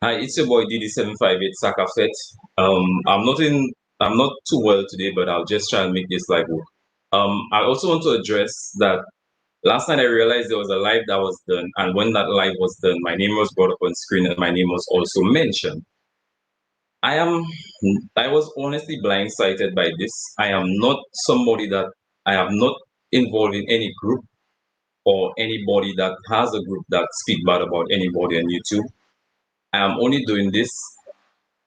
Hi, it's your boy DD758 Sakafet. I'm not too well today, but I'll just try and make this live work. I also want to address that last night I realized there was a live that was done, and when that live was done, my name was brought up on screen and my name was also mentioned. I am I was honestly blindsided by this. I am not somebody that I am not involved in any group or anybody that has a group that speak bad about anybody on YouTube. I am only doing this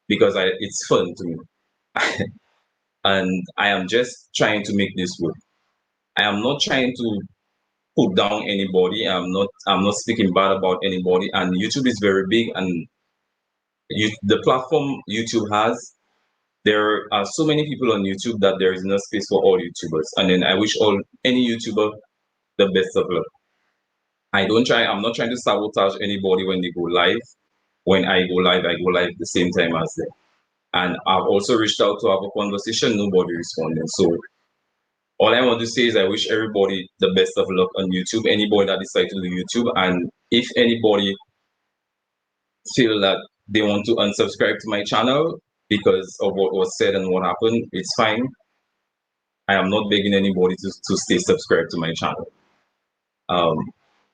because it's fun to me. And I am just trying to make this work. I am not trying to put down anybody. I'm not speaking bad about anybody. And YouTube is very big, and the platform YouTube has, there are so many people on YouTube that there is no space for all YouTubers. And then I wish all any YouTuber the best of luck. I'm not trying to sabotage anybody when they go live. When I go live the same time as them. And I've also reached out to have a conversation, nobody responded. So all I want to say is I wish everybody the best of luck on YouTube. Anybody that decides to do YouTube, and if anybody feel that they want to unsubscribe to my channel because of what was said and what happened, it's fine. I am not begging anybody to stay subscribed to my channel. Um,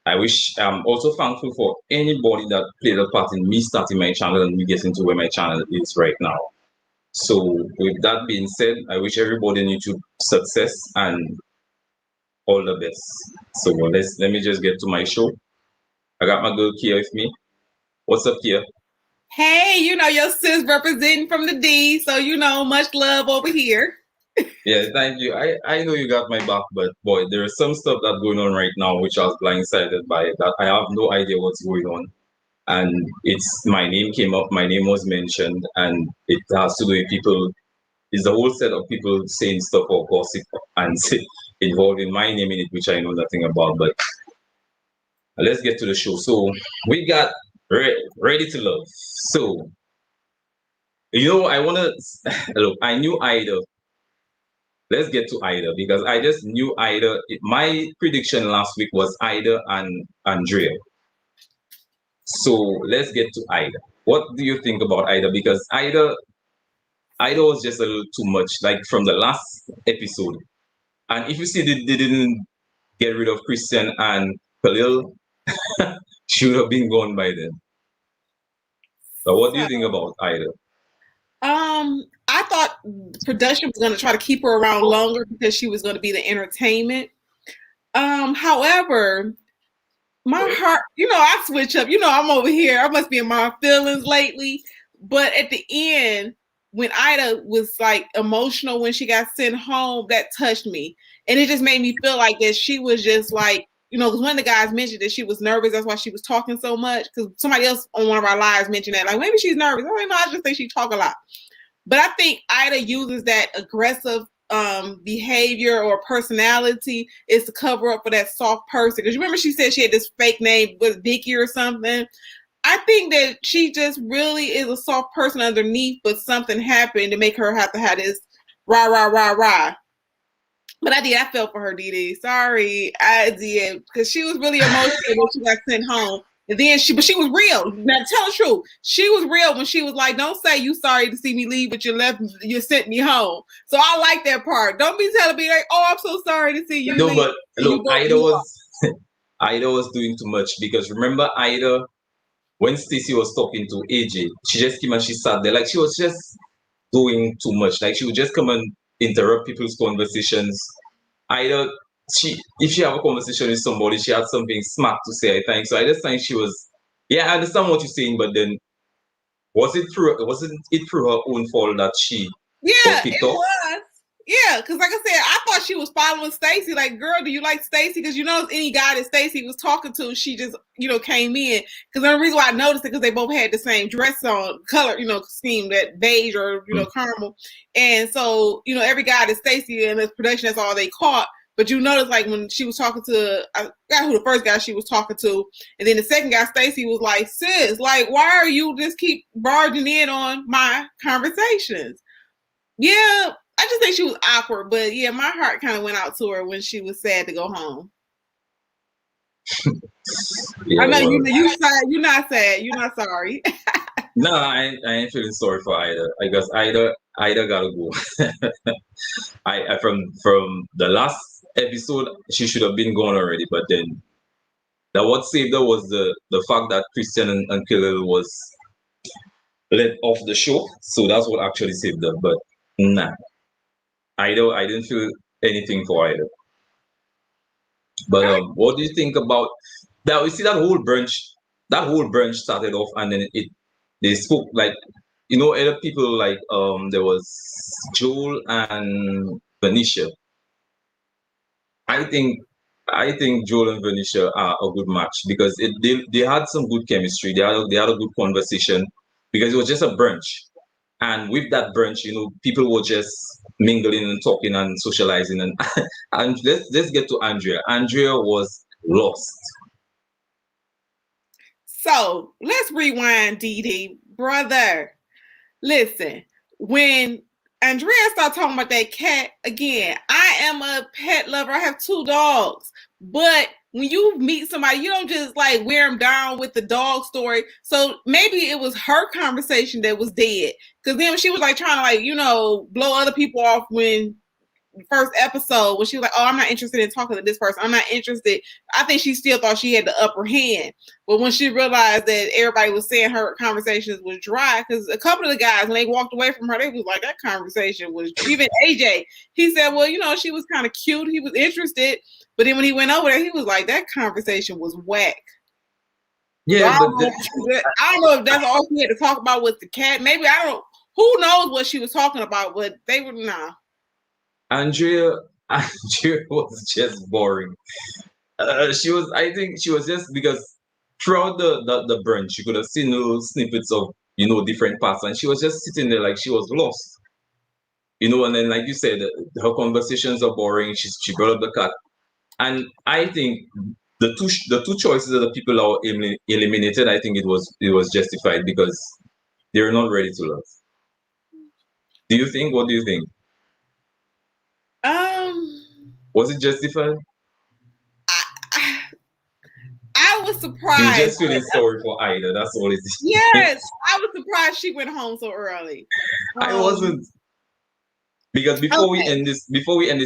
I'm also thankful for anybody that played a part in me starting my channel and me getting to where my channel is right now. So with that being said, I wish everybody on YouTube success and all the best. So let me just get to my show. I got my girl Kia with me. What's up, Kia? Hey, your sis representing from the D, so much love over here. Yeah, thank you. I know you got my back, but boy, there is some stuff that's going on right now which I was blindsided by that I have no idea what's going on. And it's my name came up, my name was mentioned, and it has to do with people. It's a whole set of people saying stuff or gossip and involving my name in it, which I know nothing about. But let's get to the show. So we got ready to love. So I wanna look. I knew Ida. Let's get to Ida because I just knew Ida. My prediction last week was Ida and Andrea. So let's get to Ida. What do you think about Ida? Because Ida was just a little too much, like from the last episode. And if you see they didn't get rid of Christian and Khalil, she would have been gone by then. But what do you think about Ida? I thought production was going to try to keep her around longer because she was going to be the entertainment. However, my heart, I switch up. I'm over here. I must be in my feelings lately. But at the end, when Ida was like emotional when she got sent home, that touched me. And it just made me feel like that she was just like, because one of the guys mentioned that she was nervous. That's why she was talking so much. Because somebody else on one of our lives mentioned that. Like, maybe she's nervous. I just think she talk a lot. But I think Ida uses that aggressive behavior or personality is to cover up for that soft person. Because you remember she said she had this fake name with Vicky or something. I think that she just really is a soft person underneath, but something happened to make her have to have this rah rah rah rah. But I felt for her, Dee. Sorry, I did because she was really emotional when she got sent home. And then but she was real. Now tell the truth, she was real when she was like, "Don't say you sorry to see me leave, but you sent me home." So I like that part. Don't be telling me like, "Oh, I'm so sorry to see you No, leave." but look, Ida was doing too much because remember Ida when Stacey was talking to AJ, she just came and she sat there like she was just doing too much. Like she would just come and interrupt people's conversations. Either if she have a conversation with somebody, she had something smart to say, I think. So I just think she was, yeah, I understand what you're saying, but then wasn't it through her own fault that she was Yeah, kicked it off? was. Yeah, because like I said, I thought she was following Stacey. Like, girl, do you like Stacey? Because any guy that Stacey was talking to, she just came in. Because the reason why I noticed it because they both had the same dress on, color, scheme, that beige or caramel. And so every guy that Stacey in this production, that's all they caught. But you notice like when she was talking to, I forgot who the first guy she was talking to, and then the second guy, Stacey, was like, "Sis, like, why are you just keep barging in on my conversations?" Yeah, I just think she was awkward, but yeah, my heart kind of went out to her when she was sad to go home. Yeah, I know well, you sad. You're not sad. You're not sorry. No, I ain't feeling sorry for Ida. I guess Ida gotta go. I from the last episode, she should have been gone already. But then that what saved her was the fact that Christian and Khalil was let off the show. So that's what actually saved her. But nah, I didn't feel anything for Ida. But what do you think about that? We see that whole branch. That whole branch started off, and then they spoke like other people like there was Joel and Venetia. I think I think Joel and Venetia are a good match because they had some good chemistry. They had a good conversation because it was just a brunch, and with that brunch, people were just mingling and talking and socializing and let's get to Andrea. Andrea was lost. So let's rewind, Dee, brother. Listen, when Andrea started talking about that cat again, I am a pet lover. I have 2 dogs, but when you meet somebody, you don't just like wear them down with the dog story. So maybe it was her conversation that was dead, because then she was like trying to blow other people off when first episode when she was like, "Oh, I'm not interested in talking to this person. I'm not interested." I think she still thought she had the upper hand, but when she realized that everybody was saying her conversations was dry, because a couple of the guys when they walked away from her, they was like, "That conversation was." Even AJ, he said, "Well, she was kind of cute. He was interested, but then when he went over there, he was like, that conversation was whack." Yeah, so but I don't know if that's all she had to talk about with the cat. Maybe I don't. Who knows what she was talking about? But they were nah. Andrea was just boring. I think she was just because throughout the brunch, you could have seen little snippets of, different parts, and she was just sitting there like she was lost. And then, like you said, her conversations are boring. She brought up the cat. And I think the two choices of the people that were eliminated, I think it was justified because they're not ready to love. Do you think? What do you think? Was it justified? I was surprised. You're just feeling sorry for Ida. That's all it is. Yes, I was surprised she went home so early. I wasn't. Because before we end this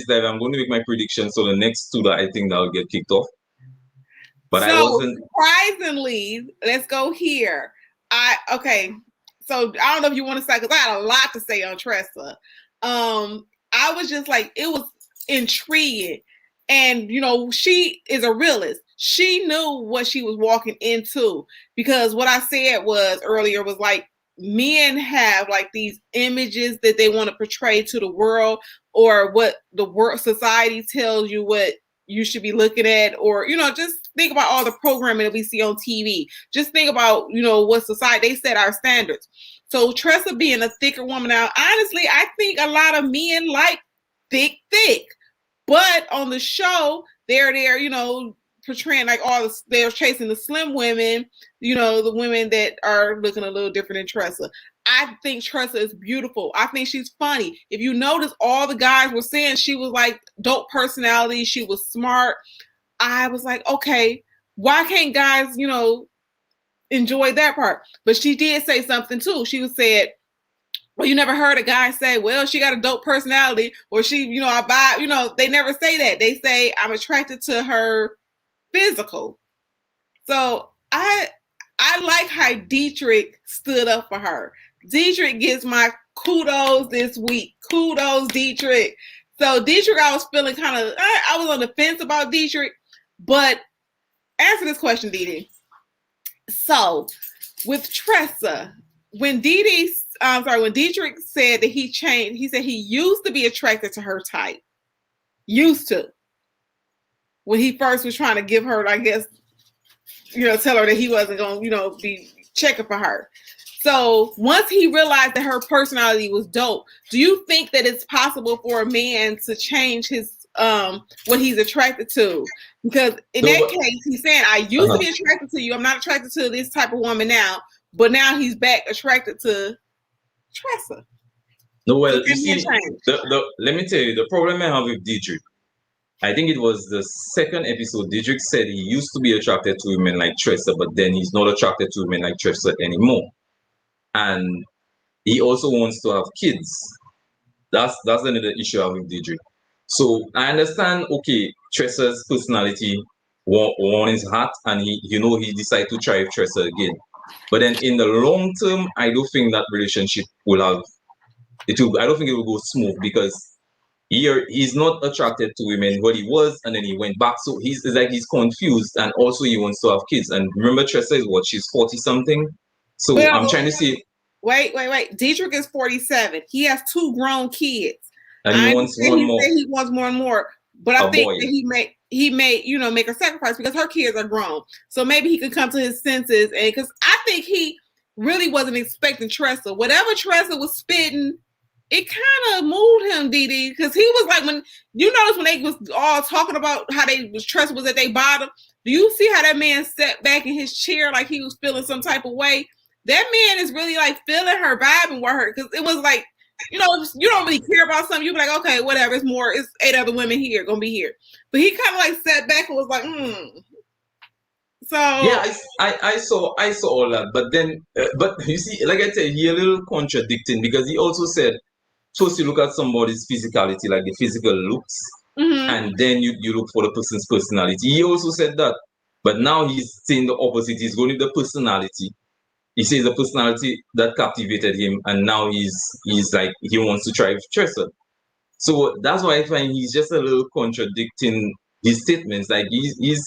live, I'm going to make my prediction. So the next 2 that I think that'll get kicked off. But I wasn't. Surprisingly, let's go here. So I don't know if you want to say, because I had a lot to say on Tressa. I was just like, it was intriguing. And, she is a realist. She knew what she was walking into, because what I said earlier was like, men have like these images that they want to portray to the world, or what the world society tells you what you should be looking at, or just think about all the programming that we see on TV. Just think about what society, they set our standards. So Tressa being a thicker woman now, honestly, I think a lot of men like thick, but on the show they're there, portraying like they're chasing the slim women, the women that are looking a little different than Tressa. I think Tressa is beautiful. I think she's funny. If you notice, all the guys were saying she was like dope personality. She was smart. I was like, okay, why can't guys, enjoy that part? But she did say something too. She said, well, you never heard a guy say, well, she got a dope personality, or she, I buy, they never say that. They say, I'm attracted to her physical. So I like how Dietrich stood up for her. Dietrich gets my kudos this week. Kudos, Dietrich. So Dietrich, I was feeling I was on the fence about Dietrich, but answer this question, Didi. So with Tressa, when Dietrich said that he changed, he said he used to be attracted to her type. Used to. When he first was trying to give her, I guess, tell her that he wasn't going to, be checking for her. So once he realized that her personality was dope, do you think that it's possible for a man to change his what he's attracted to? Because in that case, he's saying, I used to be attracted to you. I'm not attracted to this type of woman now, but now he's back attracted to Tressa. No, well, you see, let me tell you, the problem I have with Dietrich, I think it was the second episode. Dietrich said he used to be attracted to women like Tressa, but then he's not attracted to women like Tressa anymore. and he also wants to have kids. That's another issue I have with Didrik. So I understand. Okay, Tresser's personality won his heart, and he decided to try with Tresser again. But then in the long term, I don't think that relationship will have it will. I don't think it will go smooth because he's not attracted to women what he was, and then he went back. So it's like he's confused, and also he wants to have kids. And remember, Tressa is what, she's 40 something. So Well, I'm trying to see. Wait. Didrik is 47. He has 2 grown kids. And he wants one more. He wants more and more. But I think boy. that he may make a sacrifice because her kids are grown. So maybe he could come to his senses, and because I think he really wasn't expecting Tressa. Whatever Tressa was spitting, it kind of moved him, Dee, because he was like, when you notice when they was all talking about how Tressa was at their bottom. Do you see how that man sat back in his chair like he was feeling some type of way? That man is really like feeling her, vibing with her, because it was like, you don't really care about something. You be like, okay, whatever. It's 8 other women here gonna be here, but he kind of like sat back and was like, So yeah, I saw all that, but then but you see, like I said, he a little contradicting because he also said first you look at somebody's physicality, like the physical looks, and then you look for the person's personality. He also said that, but now he's saying the opposite. He's going with the personality. He says the personality that captivated him, and now he's like he wants to try with Tressa. So that's why I find he's just a little contradicting his statements. Like he's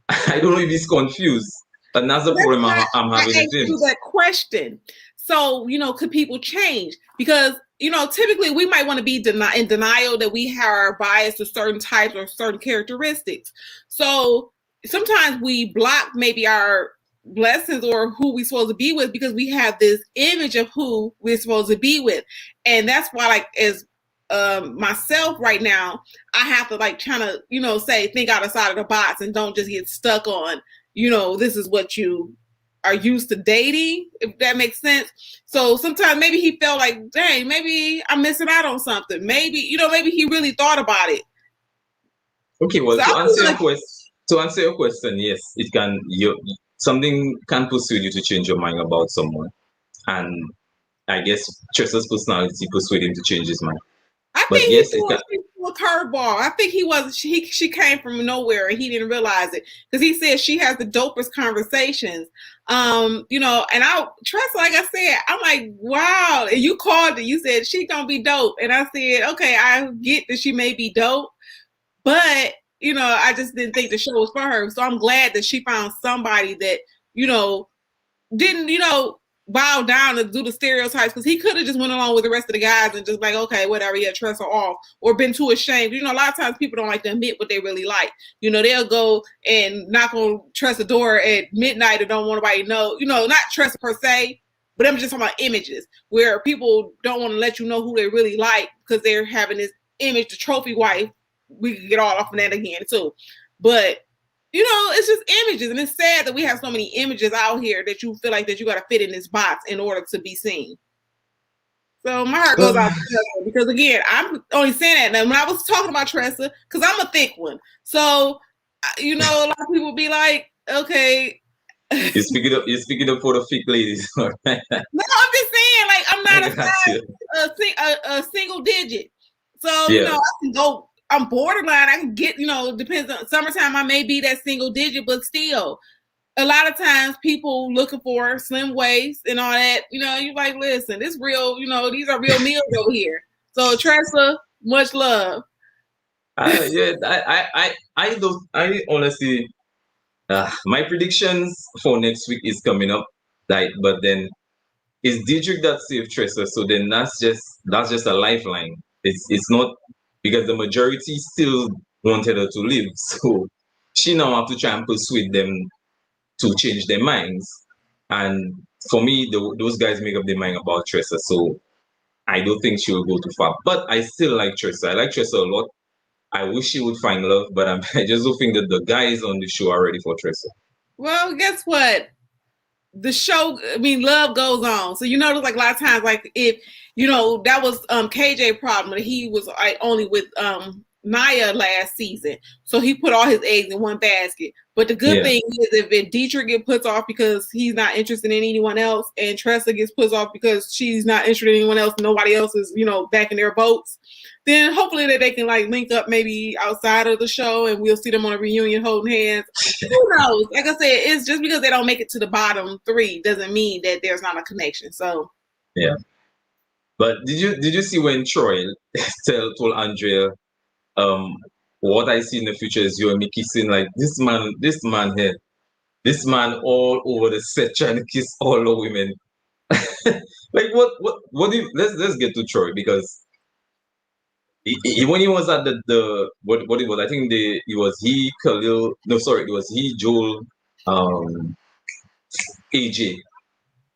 I don't know if he's confused, and that's the problem I'm having with him. That question. So could people change? Because typically we might want to be in denial that we are biased to certain types or certain characteristics. So sometimes we block maybe our blessings or who we're supposed to be with because we have this image of who we're supposed to be with. And that's why, like, as myself right now, I have to like trying to, think outside of the box and don't just get stuck on, this is what you are used to dating, if that makes sense. So sometimes maybe he felt like, dang, maybe I'm missing out on something. Maybe, maybe he really thought about it. Okay, well, so to answer your question, yes, it can. Something can persuade you to change your mind about someone, and I guess Tressa's personality persuaded him to change his mind. I think he threw a curveball. I think she came from nowhere and he didn't realize it because he said she has the dopest conversations. And Tressa, like I said, I'm like, wow. And you called it. You said she gonna be dope, and I said, okay, I get that she may be dope, but I just didn't think the show was for her. So I'm glad that she found somebody that, didn't, bow down and do the stereotypes, because he could have just went along with the rest of the guys and just like, okay, whatever, yeah, Tressa off, or been too ashamed. A lot of times people don't like to admit what they really like. They'll go and knock on Tressa's door at midnight and don't want nobody to know, not Tressa per se, but I'm just talking about images where people don't want to let you know who they really like because they're having this image, the trophy wife. We can get all off of that again too. But it's just images, and it's sad that we have so many images out here that you feel like that you got to fit in this box in order to be seen. So my heart goes out to Tressa, because again, I'm only saying that now when I was talking about Tressa, because I'm a thick one. So a lot of people be like, okay. You're speaking up for the thick ladies. No, I'm just saying, like, I'm not a single digit. So I can go. I'm borderline. I can get, depends on summertime. I may be that single digit, but still, a lot of times people looking for slim waist and all that. You like, listen, this real. These are real meals over here. So Tressa, much love. I honestly, my predictions for next week is coming up. Like, but then it's Didrik that saved Tressa. So then that's just a lifeline. It's not. Because the majority still wanted her to live. So she now have to try and persuade them to change their minds. And for me, those guys make up their mind about Tressa. So I don't think she will go too far. But I still like Tressa. I like Tressa a lot. I wish she would find love, but I just don't think that the guys on the show are ready for Tressa. Well, guess what? The show, love goes on. So notice, like, a lot of times, like, if that was KJ problem, he was like only with Nia last season. So he put all his eggs in one basket. But the good thing is if Dietrich gets put off because he's not interested in anyone else, and Tressa gets put off because she's not interested in anyone else, nobody else is, back in their boats, then hopefully that they can link up maybe outside of the show and we'll see them on a reunion holding hands. Who knows? Like I said, it's just because they don't make it to the bottom 3 doesn't mean that there's not a connection. So yeah. But did you see when Troy told Andrea, what I see in the future is you and me kissing, like this man here, this man all over the set trying to kiss all the women. Like what if let's get to Troy, because when he was at the what it was, I think it was he, Khalil, no sorry, it was he, Joel, AJ,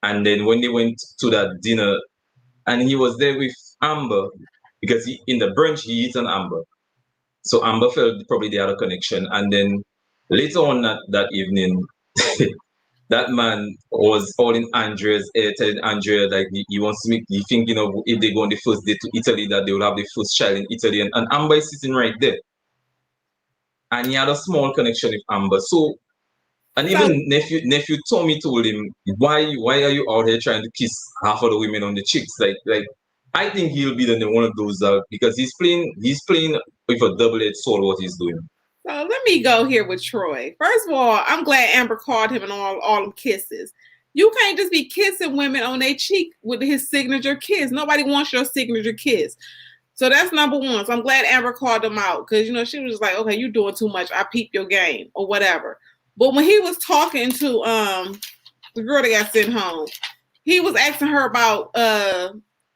and then when they went to that dinner and he was there with Amber, because in the brunch he eats an Amber. So Amber felt probably they had a connection. And then later on that evening, that man was all in Andrea's ear, telling Andrea like he wants to make, he thinking of if they go on the first day to Italy, that they will have the first child in Italy. And Amber is sitting right there. And he had a small connection with Amber. So, and even nephew Tommy told him, why are you out here trying to kiss half of the women on the cheeks? Like I think he'll be one of those because he's playing with a double-edged sword what he's doing. So let me go here with Troy. First of all, I'm glad Amber called him and all them kisses. You can't just be kissing women on their cheek with his signature kiss. Nobody wants your signature kiss. So that's number one. So I'm glad Amber called him out because, she was just like, okay, you're doing too much. I peeped your game or whatever. But when he was talking to the girl that got sent home, he was asking her about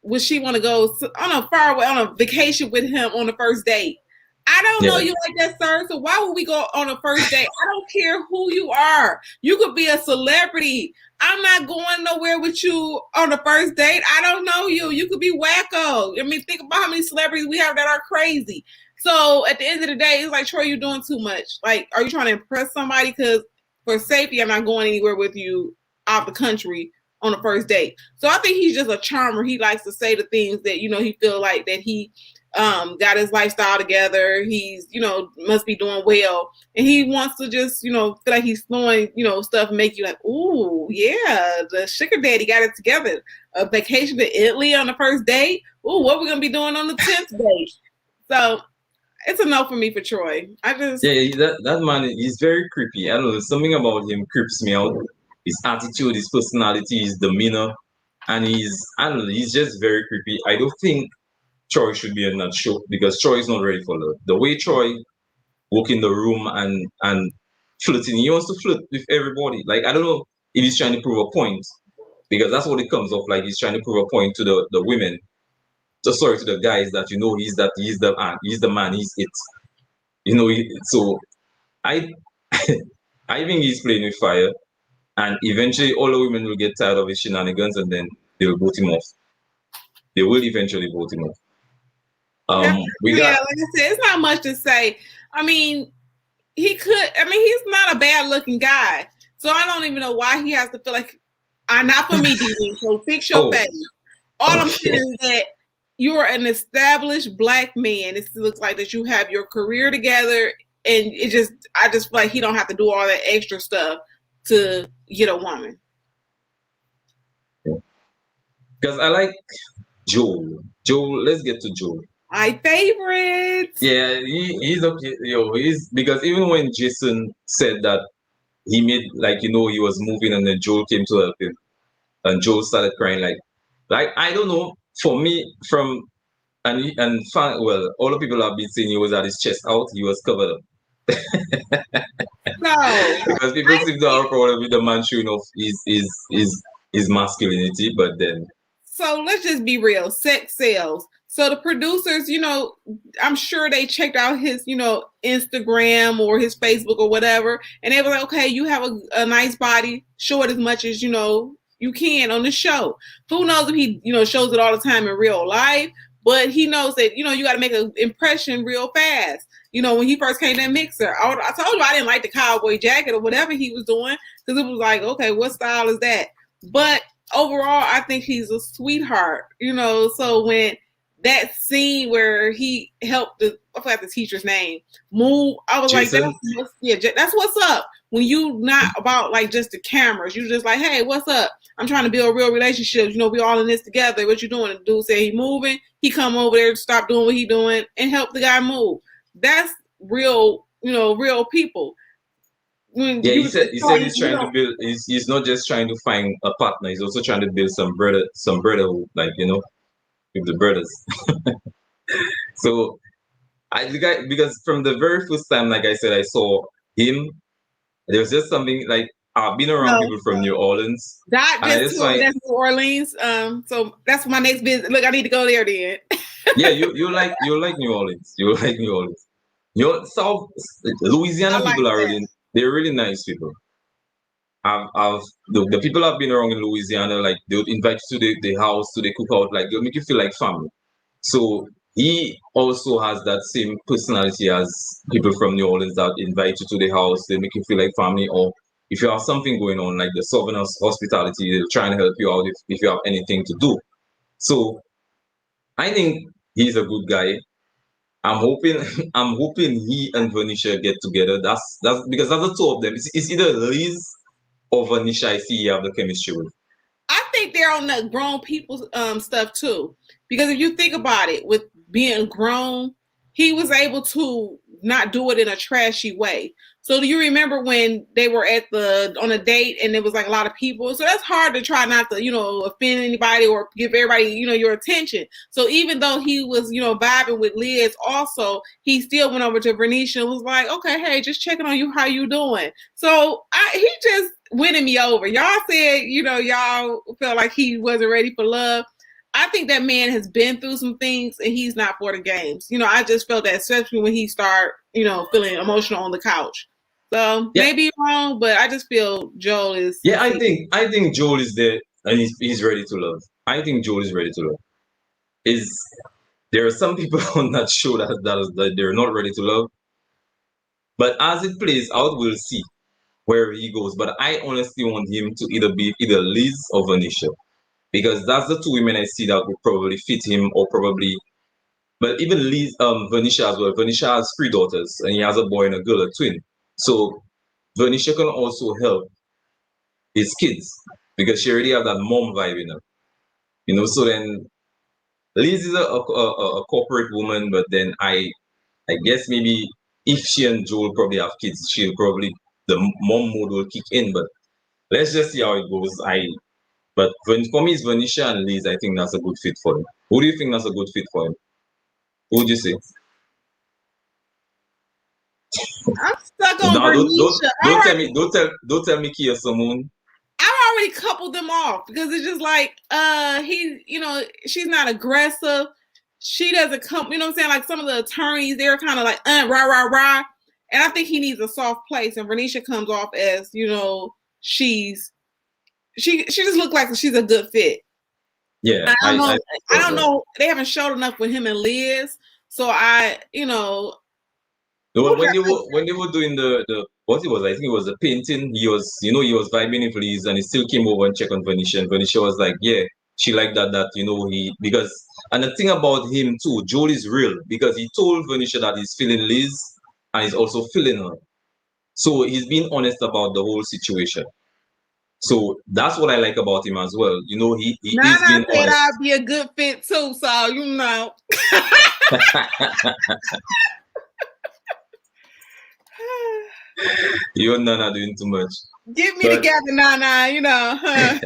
would she want to go on a vacation with him on the first date. I don't know you like that, sir. So why would we go on a first date? I don't care who you are. You could be a celebrity. I'm not going nowhere with you on the first date. I don't know you. You could be wacko. I mean, think about how many celebrities we have that are crazy. So at the end of the day, it's like, Troy, you're doing too much. Like, are you trying to impress somebody? Because for safety, I'm not going anywhere with you out the country on the first date. So I think he's just a charmer. He likes to say the things that, he feel like that he got his lifestyle together. He's, must be doing well. And he wants to just, feel like he's throwing, stuff, make you like, ooh, yeah, the sugar daddy got it together. A vacation to Italy on the first date. Ooh, what we're going to be doing on the 10th date. So it's a no for me for Troy. That man, he's very creepy. I don't know, something about him creeps me out. His attitude, his personality, his demeanor, and he's just very creepy. I don't think Troy should be in that show because Troy is not ready for love. The way Troy walk in the room and flirting, he wants to flirt with everybody. Like, I don't know if he's trying to prove a point, because that's what it comes off like. He's trying to prove a point to the women. To the guys that he's the man, he's it. So I I think he's playing with fire, and eventually all the women will get tired of his shenanigans, and then they will vote him off. They will eventually vote him off. Like I said, it's not much to say. I mean, he's not a bad looking guy, so I don't even know why he has to feel like, not for me, DD. So fix your face. All I'm saying is that you're an established Black man. It looks like that you have your career together, and I just feel like he don't have to do all that extra stuff to get a woman. Because I like Joel. Let's get to Joel. My favorite. Yeah, he's okay. He's because even when Jason said that he made he was moving, and then Joel came to help him, and Joel started crying like I don't know. For me, all the people have been saying he was at his chest out, he was covered up. No, because people seem to have a problem with the man showing off his masculinity, but then. So let's just be real. Sex sells. So the producers, I'm sure they checked out his, Instagram or his Facebook or whatever, and they were like, okay, you have a nice body, show it as much as you can on the show. Who knows if he, shows it all the time in real life, but he knows that, you got to make an impression real fast. When he first came to that mixer, I told you I didn't like the cowboy jacket or whatever he was doing, because it was like, okay, what style is that? But overall, I think he's a sweetheart, so when that scene where he helped I forgot the teacher's name move. I was Jason? like, that's what's up. When you not about like just the cameras, you just like, hey, what's up? I'm trying to build real relationships. You know, we all in this together. What you doing? The dude said he moving. He come over there to stop doing what he doing and help the guy move. That's real, real people. He said he's trying to build. He's not just trying to find a partner. He's also trying to build some brotherhood, like with the brothers. So the guy, because from the very first time, like I said, I saw him. There was just something like I've been around people from New Orleans. That's New Orleans. So that's my next visit. Look, I need to go there then. Yeah, you like New Orleans. You like New Orleans. South Louisiana people are they're really nice people. The people I've been around in Louisiana, like they'll invite you to the house, to the cookout, like they'll make you feel like family. So he also has that same personality as people from New Orleans that invite you to the house, they make you feel like family, or if you have something going on, like the Southern hospitality, they'll try and help you out if you have anything to do. So I think he's a good guy. I'm hoping he and Venetia get together. That's because that's the two of them. It's either Liz or Venetia. I see you have the chemistry with. I think they're on the grown people stuff too. Because if you think about it, with being grown, he was able to not do it in a trashy way. So do you remember when they were on a date and there was like a lot of people? So that's hard to try not to, offend anybody or give everybody, your attention. So even though he was, vibing with Liz also, he still went over to Venetia and was like, okay, hey, just checking on you, how you doing? So he just winning me over. Y'all said, y'all felt like he wasn't ready for love. I think that man has been through some things and he's not for the games. I just felt that, especially when he started, feeling emotional on the couch. So maybe wrong, but I just feel Joel is. Yeah, I think Joel is there and he's ready to love. I think Joel is ready to love. There are some people on that show that they're not ready to love. But as it plays out, we'll see where he goes. But I honestly want him to either be Liz or Venetia. Because that's the two women I see that would probably fit him, or probably, but even Liz, Venetia as well. Venetia has 3 daughters, and he has a boy and a girl, a twin. So Venetia can also help his kids because she already have that mom vibe in her. So then Liz is a corporate woman, but then I guess maybe if she and Joel probably have kids, the mom mode will kick in. But let's just see how it goes. But for me, it's Venetia and Liz. I think that's a good fit for him. Who do you think that's a good fit for him? Who would you say? I'm stuck on Venetia. Don't tell me Kia Simone. I've already coupled them off because it's just like she's not aggressive. She doesn't come, you know what I'm saying? Like some of the attorneys, they're kind of like rah rah rah. And I think he needs a soft place. And Venetia comes off as, she just looked like she's a good fit. Yeah. I don't know. They haven't showed enough with him and Liz. So when they were doing the what it was, I think it was a painting. He was vibing with Liz and he still came over and checked on Venetia. And Venetia was like, yeah, she liked that and the thing about him too, Joel is real because he told Venetia that he's feeling Liz and he's also feeling her. So he's being honest about the whole situation. So that's what I like about him as well. He is being honest. I'd be a good fit too, so You and Nana doing too much. Get me together, Nana, huh?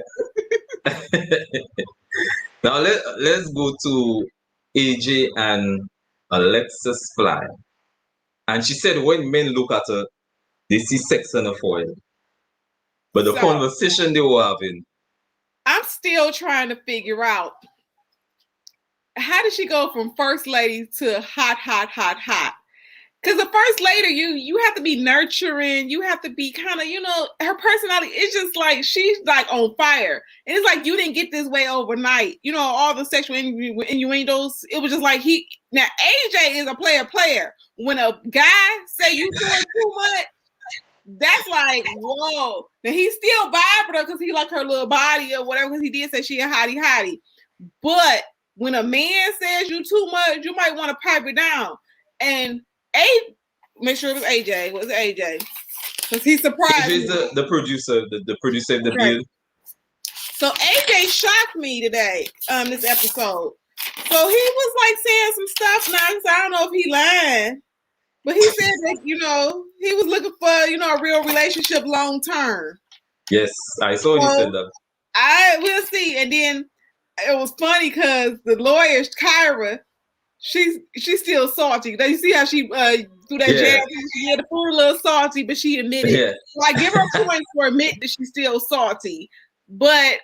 Now let's go to AJ and Alexis Fly. And she said when men look at her, they see sex in her forehead. But the conversation they were having, I'm still trying to figure out, how did she go from first lady to hot, hot, hot, hot? Because the first lady, you have to be nurturing. You have to be kind of, her personality is just like, she's like on fire. And it's like, you didn't get this way overnight. All the sexual innuendos, it was just like now AJ is a player. When a guy say you doing too much, that's like, whoa. Now he's still vibing her because he like her little body or whatever, because he did say she a hottie. But when a man says you too much, you might want to pipe it down. And make sure it was AJ. Was it AJ? Because he surprised AJ is me. the producer, the producer of the Right. build. So AJ shocked me today, this episode. So he was like saying some stuff now. So I don't know if he lying, but he said that, you know, he was looking for, you know, a real relationship long term. Yes, I saw he said that. I will see. And then it was funny because the lawyer, Kyra, she's still salty. You see how she through that jab, she had a little salty, but she admitted. Yeah. So I give her points for admitting that she's still salty. But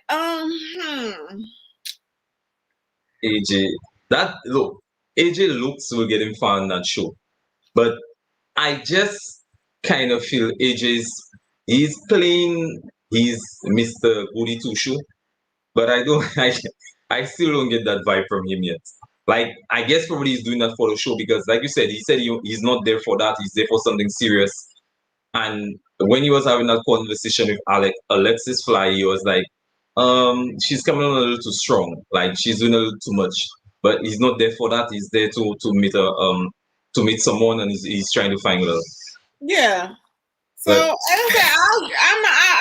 AJ, AJ looks will get him far on that show, but I just kind of feel he's playing he's Mr. Goody Two Shoe, but I still don't get that vibe from him yet. Like, I guess probably he's doing that for the show because, like you said, he said he's not there for that. He's there for something serious. And when he was having that conversation with Alexis Fly, he was like, she's coming on a little too strong. Like, she's doing a little too much. But he's not there for that. He's there to meet someone, and he's trying to find love. Yeah. So as I said,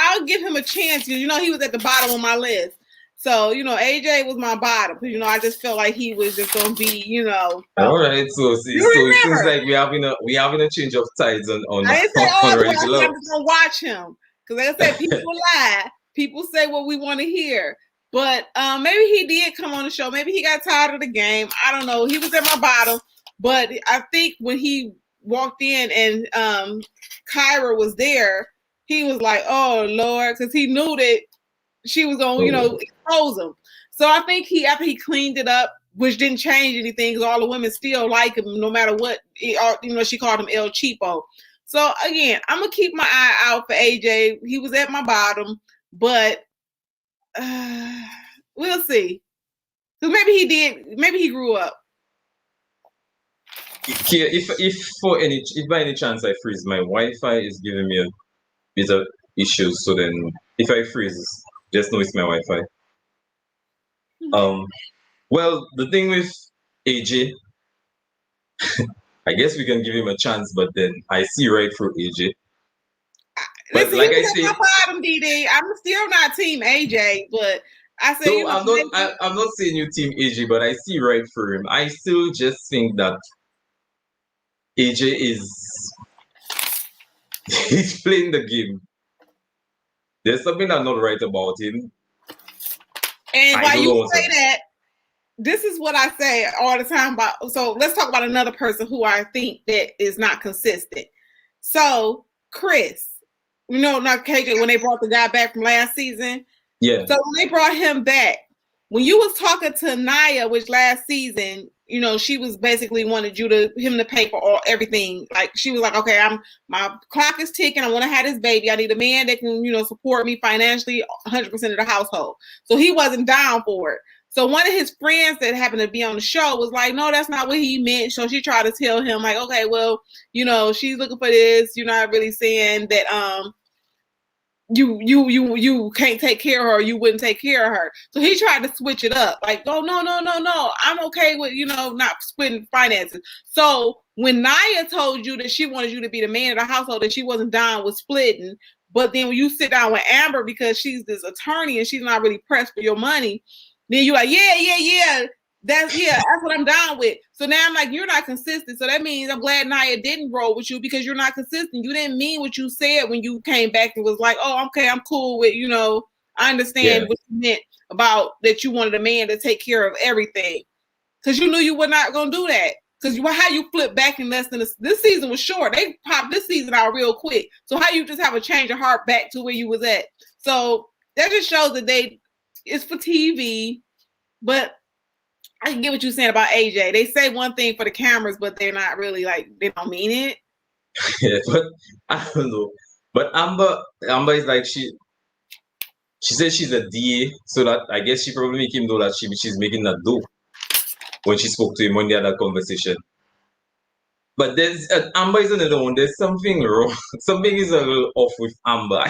I'll give him a chance. You know, he was at the bottom of my list. So, you know, AJ was my bottom. You know, I just felt like he was just gonna be, you know. All right. So it seems like we having a change of tides on I didn't say all the way. I'm Love. just gonna watch him because, like I said, people lie. People say what we want to hear. But maybe he did come on the show. Maybe he got tired of the game. I don't know. He was at my bottom, but I think when he walked in and Kyra was there, he was like, "Oh Lord," because he knew that she was gonna, you know, expose him. So I think after he cleaned it up, which didn't change anything, because all the women still like him, no matter what. You know, she called him El Cheapo. So again, I'm gonna keep my eye out for AJ. He was at my bottom, but we'll see. So maybe he did. Maybe he grew up. Yeah, if by any chance I freeze, my Wi-Fi is giving me a bit of issues. So then, if I freeze, just know it's my Wi-Fi. Well, the thing with AJ, I guess we can give him a chance, but then I see right through AJ. But listen, like I said, bottom, DD. I'm still not team AJ, but I say no, I'm not saying you team AJ, but I see right through him. I still just think that AJ he's playing the game. There's something that's not right about him. And while you say that, this is what I say all the time about. So let's talk about another person who I think that is not consistent. So Chris, you know, not KJ, when they brought the guy back from last season. Yeah. So when they brought him back, when you was talking to Naya, which last season, you know, she was basically wanted him to pay for everything. Like, she was like, okay, my clock is ticking. I want to have this baby. I need a man that can, you know, support me financially, 100% of the household. So he wasn't down for it. So one of his friends that happened to be on the show was like, no, that's not what he meant. So she tried to tell him, like, okay, well, you know, she's looking for this. You're not really saying that you can't take care of her, you wouldn't take care of her. So he tried to switch it up, like, oh no, I'm okay with, you know, not splitting finances. So when Naya told you that she wanted you to be the man of the household, that she wasn't down with splitting, but then when you sit down with Amber because she's this attorney and she's not really pressed for your money, then you're like, yeah, that's what I'm down with. So now I'm like, you're not consistent. So that means I'm glad Naya didn't roll with you because you're not consistent. You didn't mean what you said when you came back and was like, oh, okay, I'm cool with, you know, I understand what you meant about that you wanted a man to take care of everything. Because you knew you were not going to do that. Because how you flip back in less than this season was short. They popped this season out real quick. So how you just have a change of heart back to where you was at. So that just shows that it's for TV, but I can get what you're saying about AJ. They say one thing for the cameras, but they're not really, like, they don't mean it. Yeah, but I don't know. But Amber is like, she says she's a DA, so that I guess she probably make him know that she's making that dough when she spoke to him when they had that conversation. But there's Amber is another one. There's something wrong. Something is a little off with Amber.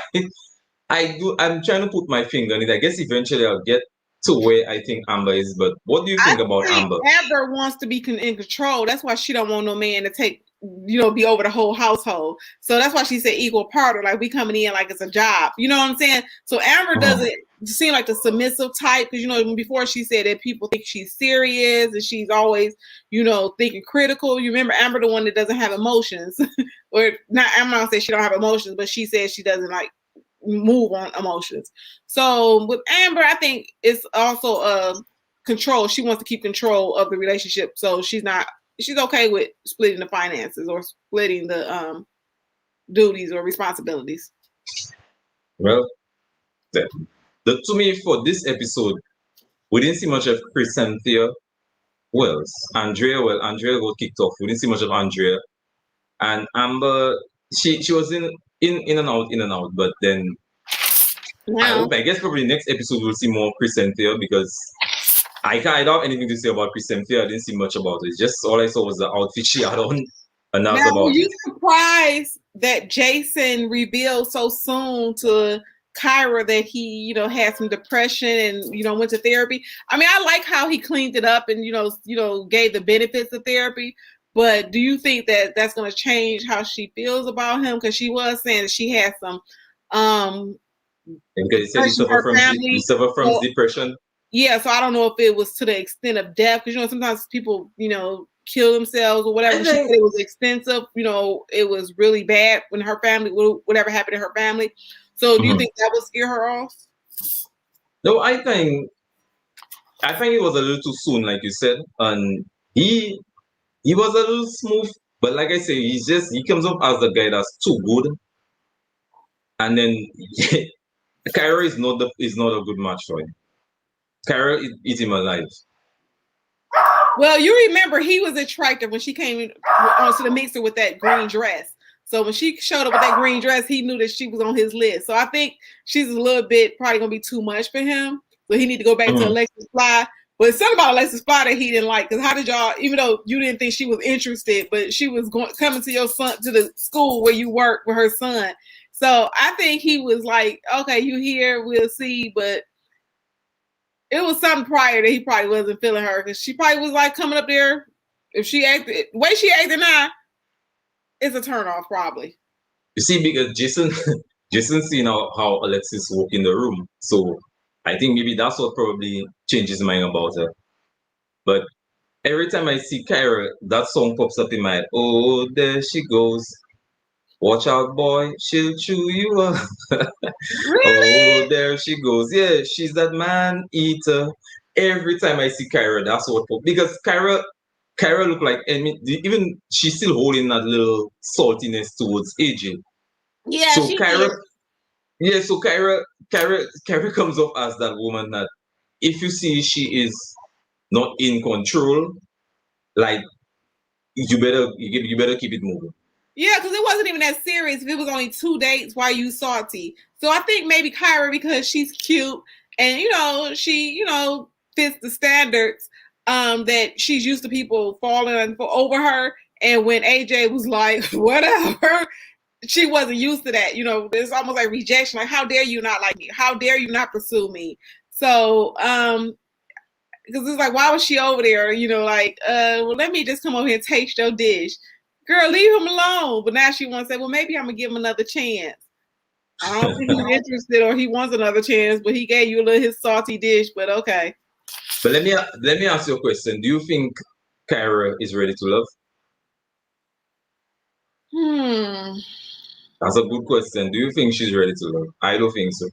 I'm trying to put my finger on it. I guess eventually I'll get to where I think Amber is. But what do you I think about think Amber? Amber wants to be in control. That's why she don't want no man to take, be over the whole household. So that's why she said equal partner, like we coming in like it's a job. You know what I'm saying? So Amber doesn't seem like the submissive type, because before she said that people think she's serious and she's always, thinking critical. You remember Amber, the one that doesn't have emotions, or not? I'm not gonna say she don't have emotions, but she says she doesn't like move on emotions. So with Amber, I think it's also control. She wants to keep control of the relationship, so she's okay with splitting the finances or splitting the duties or responsibilities. Well, to me for this episode, we didn't see much of Cynthia Wells. Andrea got kicked off. We didn't see much of Andrea. And Amber, she was in and out. But then I guess probably next episode we'll see more Cynthia, because I don't have anything to say about Cynthia. I didn't see much about it. Just all I saw was the outfit she had on, and that's now, about were you it. surprised that Jason revealed so soon to Kyra that he, had some depression and, went to therapy? I mean, I like how he cleaned it up and, gave the benefits of therapy. But do you think that that's going to change how she feels about him? Because she was saying that she had some because he said he suffer from depression. Yeah, so I don't know if it was to the extent of death, because sometimes people, kill themselves or whatever. She said it was extensive. It was really bad when her family, whatever happened to her family. So, do you think that would scare her off? No, I think it was a little too soon, like you said, and he was a little smooth, but like I say, he comes up as the guy that's too good, and then Kyra is not a good match for him. Kyra eat him alive. Well, you remember he was attractive when she came onto the mixer with that green dress. So when she showed up with that green dress, he knew that she was on his list. So I think she's a little bit probably gonna be too much for him. So he need to go back to Alexis Fly. But it's something about Alexis Fly that he didn't like. Because how did y'all, even though you didn't think she was interested, but she was coming to your son, to the school where you work with her son. So I think he was like, okay, you here, we'll see. But it was something prior that he probably wasn't feeling her, because she probably was like coming up there. If she acted the way she acted now, it's a turnoff probably. You see, because Jason seen how Alexis walk in the room, so I think maybe that's what probably changed his mind about her. But every time I see Kyra, that song pops up in my head. Oh, there she goes. Watch out, boy, she'll chew you up. Really? Oh, there she goes. Yeah, she's that man eater. Every time I see Kyra, that's what because Kyra look like, even she's still holding that little saltiness towards AJ. Yeah, so she Kyra, did. yeah, so Kyra comes up as that woman that if you see she is not in control, like you better keep it moving. Yeah, because it wasn't even that serious. If it was only 2 dates, why you salty? So I think maybe Kyra, because she's cute and she fits the standards, that she's used to people falling over her. And when AJ was like, whatever, she wasn't used to that. It's almost like rejection. Like, how dare you not like me? How dare you not pursue me? So, because it's like, why was she over there? Well, let me just come over here and taste your dish. Girl, leave him alone. But now she wants to say, well, maybe I'm going to give him another chance. I don't think he's interested or he wants another chance, but he gave you his salty dish, but okay. But let me ask you a question. Do you think Kyra is ready to love? That's a good question. Do you think she's ready to love? I don't think so.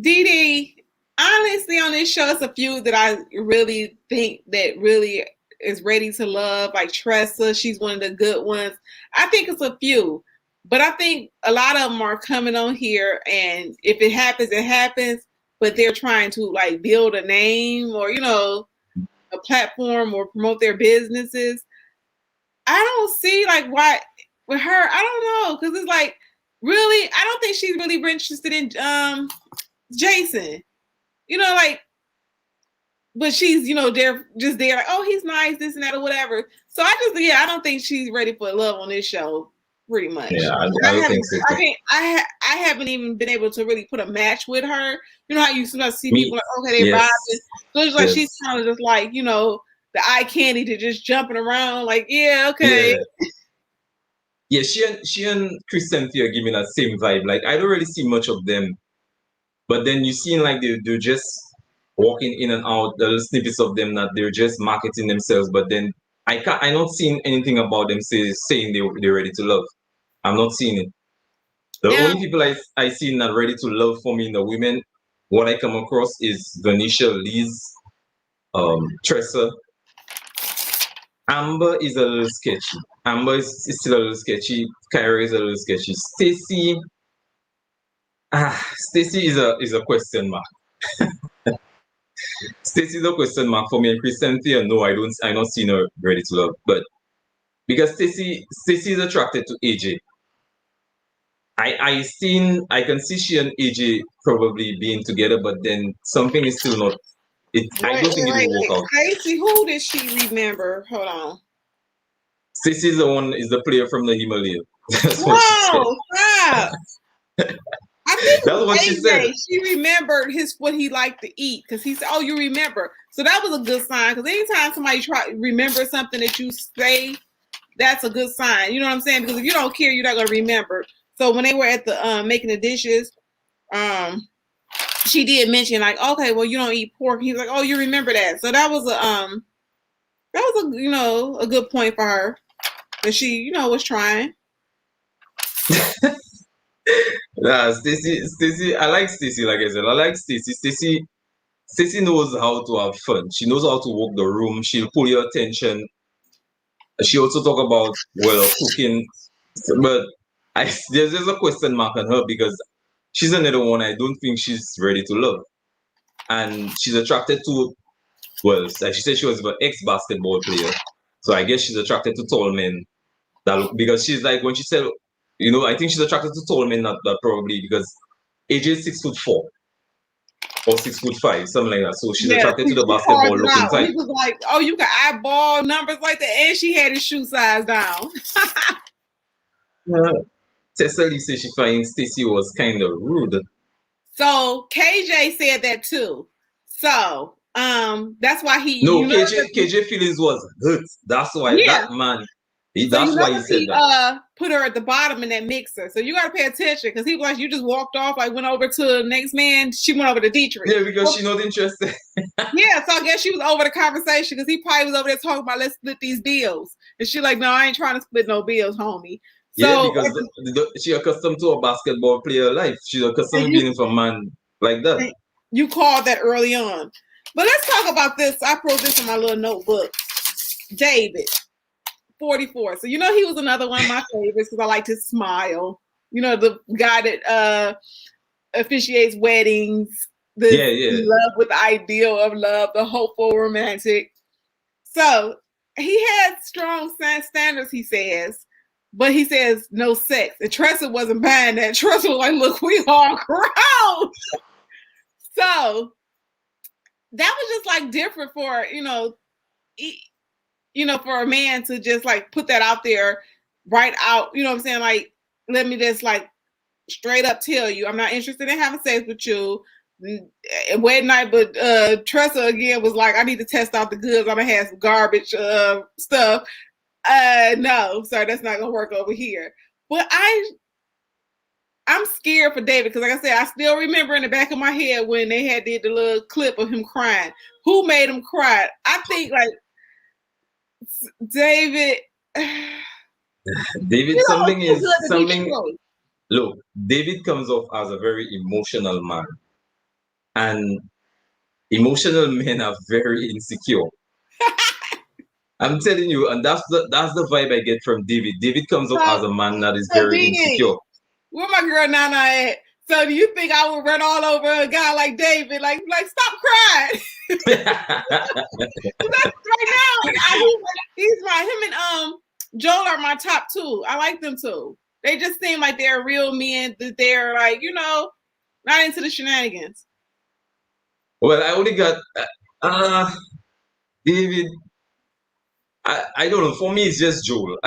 Dee, honestly, on this show, it's a few that I really think that really is ready to love, like Tressa. She's one of the good ones. I think it's a few, but I think a lot of them are coming on here, and if it happens, it happens. But they're trying to like build a name or a platform or promote their businesses. I don't see like why with her. I don't know, because it's like really, I don't think she's really interested in Jason. But she's, there, just there, like, oh, he's nice, this and that, or whatever. So I don't think she's ready for love on this show. pretty much. Yeah, I I don't haven't, think so I too. can't, I haven't even been able to really put a match with her. You know how you sometimes see Me, people like, okay, they yes, vibing. So it's like she's yes, kind of just like, you know, the eye candy to just jumping around. Like, yeah, okay, yeah, yeah. She and Chris Cynthia give me that same vibe. Like I don't really see much of them, but then you see like they're just walking in and out. The little snippets of them that they're just marketing themselves, but then I'm not seeing anything about them saying they're ready to love. I'm not seeing it. The now, only people I see not ready to love for me in the women, what I come across is Venetia, Liz, Tressa. Amber is a little sketchy. Amber is still a little sketchy. Kyrie is a little sketchy. Stacy is a question mark. Stacy is a question mark for me. And Chris Cynthia, no, I'm not seeing her ready to love. But because Stacy is attracted to AJ. I can see she and AJ probably being together, but then something is still not. I don't think it will work out. Stacey, who did she remember? Hold on. Stacy is the player from the Himalaya. That's what she said. Whoa, stop. I think it That's was what she said. AJ. She remembered what he liked to eat because he said, "Oh, you remember." So that was a good sign. Because anytime somebody remember something that you say, that's a good sign. You know what I'm saying? Because if you don't care, you're not gonna remember. So when they were at the making the dishes, she did mention like, okay, well, you don't eat pork. He was like, oh, you remember that. So that was a good point for her. But she, was trying. Nah, Stacy, I like Stacy, like I said. I like Stacy. Stacy knows how to have fun. She knows how to work the room. She'll pull your attention. She also talk about, well, cooking. But there's a question mark on her because she's another one I don't think she's ready to love. And she's attracted to, well, like she said she was an ex-basketball player. So I guess she's attracted to tall men. Because she's like, when she said, I think she's attracted to tall men, not that probably because AJ is 6'4" or 6'5", something like that. So she's Yeah, attracted to the she basketball called it looking out. type. He was like, "Oh, you can eyeball numbers like that," and she had his shoe size down. Cecily said she finds Stacy was kind of rude. So KJ said that too. So that's why he. No, KJ feelings was hurt. That's why Yeah. that man. So That's why he said that. Put her at the bottom in that mixer. So you got to pay attention because he was like, you just walked off. I went over to the next man. She went over to Dietrich. Yeah, because she's not interested. Yeah, so I guess she was over the conversation because he probably was over there talking about let's split these bills. And she's like, no, I ain't trying to split no bills, homie. So, yeah, because she accustomed to a basketball player life. She's accustomed to being with a man like that. You called that early on. But let's talk about this. I wrote this in my little notebook. David, 44. So, he was another one of my favorites because I like to smile. The guy that officiates weddings. Love with the ideal of love, the hopeful romantic. So he had strong standards, he says, but he says no sex. And Tressa wasn't buying that. Tressa was like, look, we all grown. So that was just like different for, for a man to just like put that out there right out. You know what I'm saying? Like, let me just like straight up tell you, I'm not interested in having sex with you. Wedding night, but Tressa again was like, I need to test out the goods. I'm gonna have some garbage stuff. No, sorry, that's not gonna work over here. But I'm scared for David because, like I said, I still remember in the back of my head when they did the little clip of him crying. Who made him cry? I think like David. David, something. Look, David comes off as a very emotional man. And emotional men are very insecure. I'm telling you, and that's the vibe I get from David. David comes up as a man that is very insecure. Where my girl Nana at? So do you think I would run all over a guy like David? Like stop crying. Right now, him and Joel are my top two. I like them too. They just seem like they're real men. That they're like, not into the shenanigans. Well, I only got David. I don't know. For me, it's just Joel.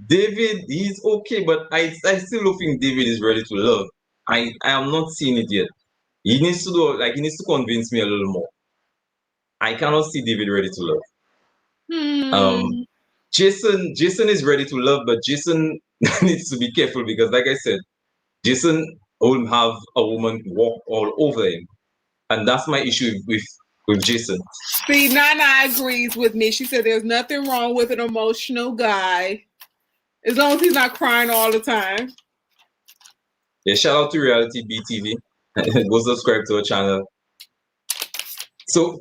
David, he's okay, but I still don't think David is ready to love. I am not seeing it yet. He needs to do like he needs to convince me a little more. I cannot see David ready to love. Hmm. Jason is ready to love, but Jason needs to be careful because, like I said, Jason will have a woman walk all over him, and that's my issue with Jason. See, Nana agrees with me. She said there's nothing wrong with an emotional guy as long as he's not crying all the time. Yeah, shout out to Reality BTV. Go subscribe to our channel. So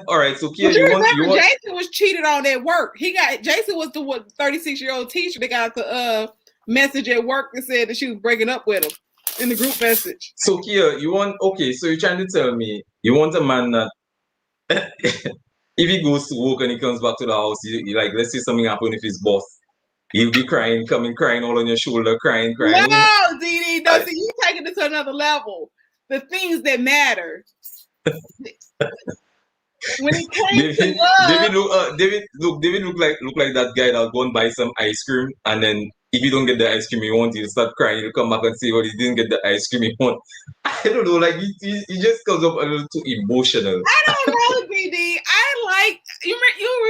all right. So Kia, But you you remember want Jason was cheated on at work. Jason was the 36-year-old teacher that got the message at work that said that she was breaking up with him in the group message. So Kia, okay, so you're trying to tell me you want a man that if he goes to work and he comes back to the house, like let's say something happened with his boss, he'll be crying, coming crying all on your shoulder, crying. No, Dee, no, see, you taking it to another level. The things that matter. When it came to love, David look like that guy that'll go and buy some ice cream, and then if you don't get the ice cream you want, he'll start crying. He'll come back and say, "Well, he didn't get the ice cream he want." I don't know, like he just comes up a little too emotional. I don't know, BD. I like you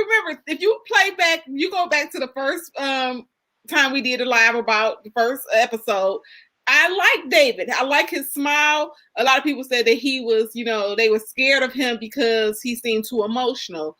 remember if you play back, you go back to the first time we did a live about the first episode. I like David. I like his smile. A lot of people said that he was, they were scared of him because he seemed too emotional.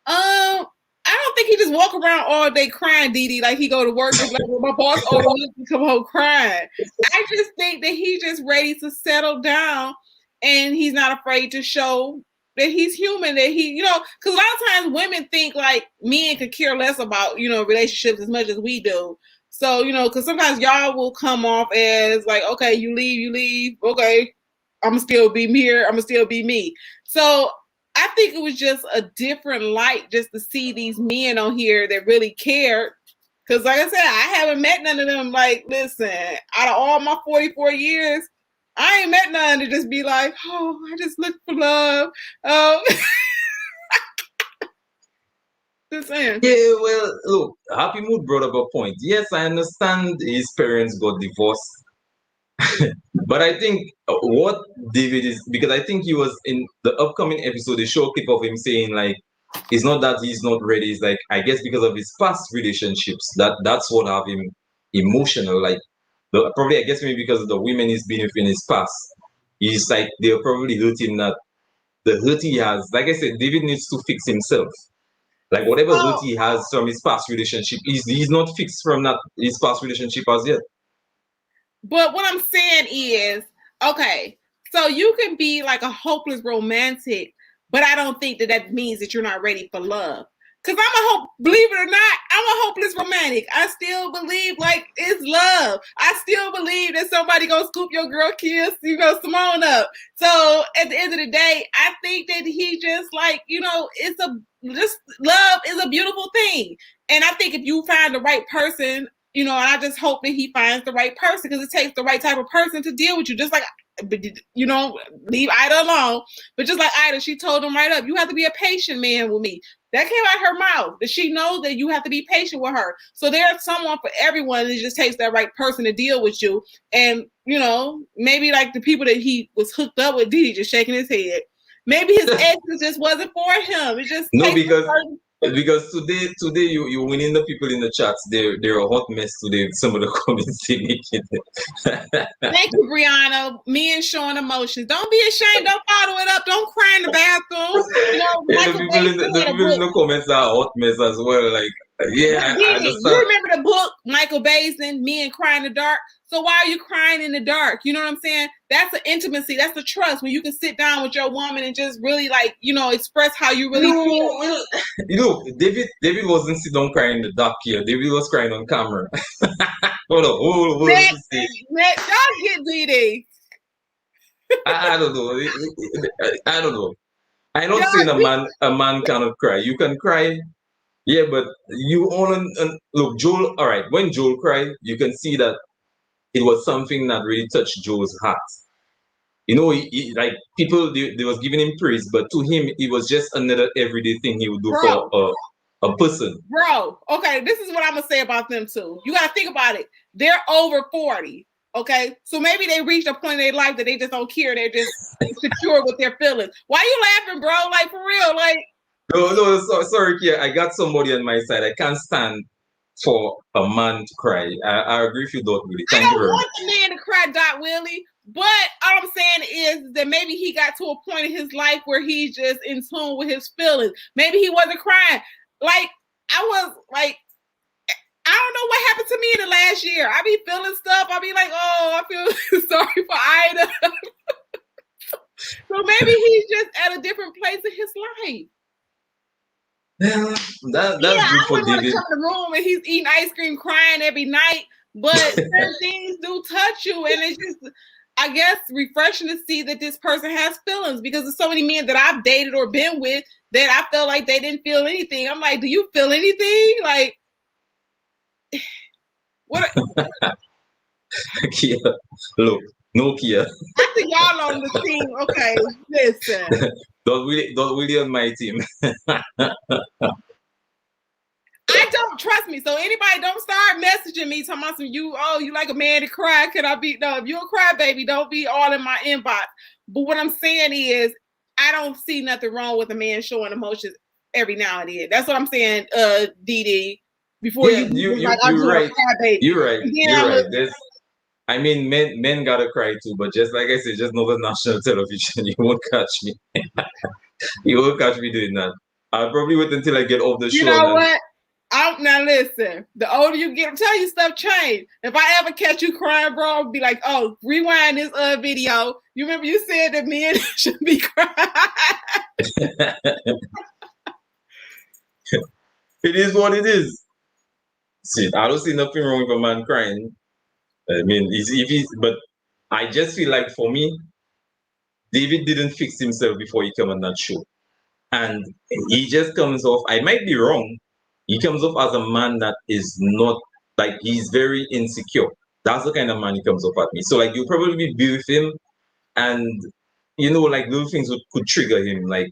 I don't think he just walk around all day crying, Dee, like he go to work and like, well, my boss ordered me to come home crying. I just think that he's just ready to settle down and he's not afraid to show that he's human, that he, because a lot of times women think like men could care less about, relationships as much as we do. So, because sometimes y'all will come off as like, okay, you leave. Okay, I'm going to still be here. I'm going to still be me. So I think it was just a different light just to see these men on here that really cared. Because like I said, I haven't met none of them. Like, listen, out of all my 44 years, I ain't met none to just be like, oh, I just look for love. Just saying. Yeah, well, look, Happy Mood brought up a point. Yes, I understand his parents got divorced. But I think what David is, because I think he was in the upcoming episode, they show a clip of him saying like, it's not that he's not ready. It's like, I guess because of his past relationships, that's what have him emotional. Like, probably, I guess maybe because of the women he's been with in his past. He's like, they're probably hurting that the hurt he has. Like I said, David needs to fix himself. Like whatever hurt he has from his past relationship, he's not fixed from that his past relationship as yet. But what I'm saying is, okay, so you can be like a hopeless romantic, but I don't think that means that you're not ready for love. Because believe it or not, I'm a hopeless romantic. I still believe like it's love. I still believe that somebody gonna scoop your girl kiss, Simone up. So at the end of the day, I think that he just like, just love is a beautiful thing. And I think if you find the right person, and I just hope that he finds the right person because it takes the right type of person to deal with you. Just like, leave Ida alone. But just like Ida, she told him right up, you have to be a patient man with me. That came out her mouth. That she knows that you have to be patient with her. So there's someone for everyone. It just takes that right person to deal with you. And, maybe like the people that he was hooked up with, Didi just shaking his head. Maybe his exes just wasn't for him. It just because today you winning the people in the chats. They're a hot mess today. Some of the comments they making. Thank you, Brianna. Men showing emotions. Don't be ashamed. Don't bottle it up. Don't cry in the bathroom. The people in the comments are a hot mess as well. Like, yeah, I understand. You remember the book Michael Basin, Men Cry in the Dark? So why are you crying in the dark? You know what I'm saying? That's an intimacy. That's the trust when you can sit down with your woman and just really express how you really feel. David wasn't sit down crying in the dark here. David was crying on camera. Hold on. Y'all get DD. I don't know. I'm not saying a man cannot cry. You can cry. Yeah, but you only look, Joel. All right, when Joel cried, you can see that it was something that really touched Joel's heart. He like people they was giving him praise, but to him it was just another everyday thing he would do for. a person. Bro, okay, this is what I'm gonna say about them too. You gotta think about it. They're over 40. Okay, so maybe they reached a point in their life that they just don't care. They're just secure with their feelings. Why you laughing, bro? Like for real? Like no, sorry, Kia. I got somebody on my side. I can't stand for a man to cry. I agree with you, Dot Willie. I Thank you don't very want much. the man to cry, Dot Willie. But all I'm saying is that maybe he got to a point in his life where he's just in tune with his feelings. Maybe he wasn't crying. Like I was like, I don't know what happened to me in the last year. I be feeling stuff. I be like, oh, I feel sorry for Ida. So maybe he's just at a different place in his life. Yeah, that's Yeah, good I for wouldn't want to David. come in the room and he's eating ice cream, crying every night. But certain things do touch you, and it's just, I guess, refreshing to see that this person has feelings, because there's so many men that I've dated or been with that I felt like they didn't feel anything. I'm like, do you feel anything? Like, what? Kia, look, no Kia. I think y'all on the team. Okay, listen. Dot Willie on my team. I don't trust me. So anybody don't start messaging me talking about some you like a man to cry. Can I be no, if you're a cry baby, don't be all in my inbox. But what I'm saying is I don't see nothing wrong with a man showing emotions every now and then. That's what I'm saying, DD. Before Yeah, you're right. You're right. You're right. I mean, men gotta cry too, but just like I said, just not on national television. You won't catch me. You won't catch me doing that. I'll probably wait until I get off the show. You know what? Now listen, the older you get, I'm telling you, stuff change. If I ever catch you crying, bro, I'll be like, oh, rewind this video. You remember you said that men should be crying. It is what it is. See, I don't see nothing wrong with a man crying. I mean, but I just feel like for me, David didn't fix himself before he came on that show. And he just comes off, I might be wrong, he comes off as a man that is not, like, he's very insecure. That's the kind of man he comes off at me. So, like, you'll probably be with him, and, you know, like, little things could trigger him, like,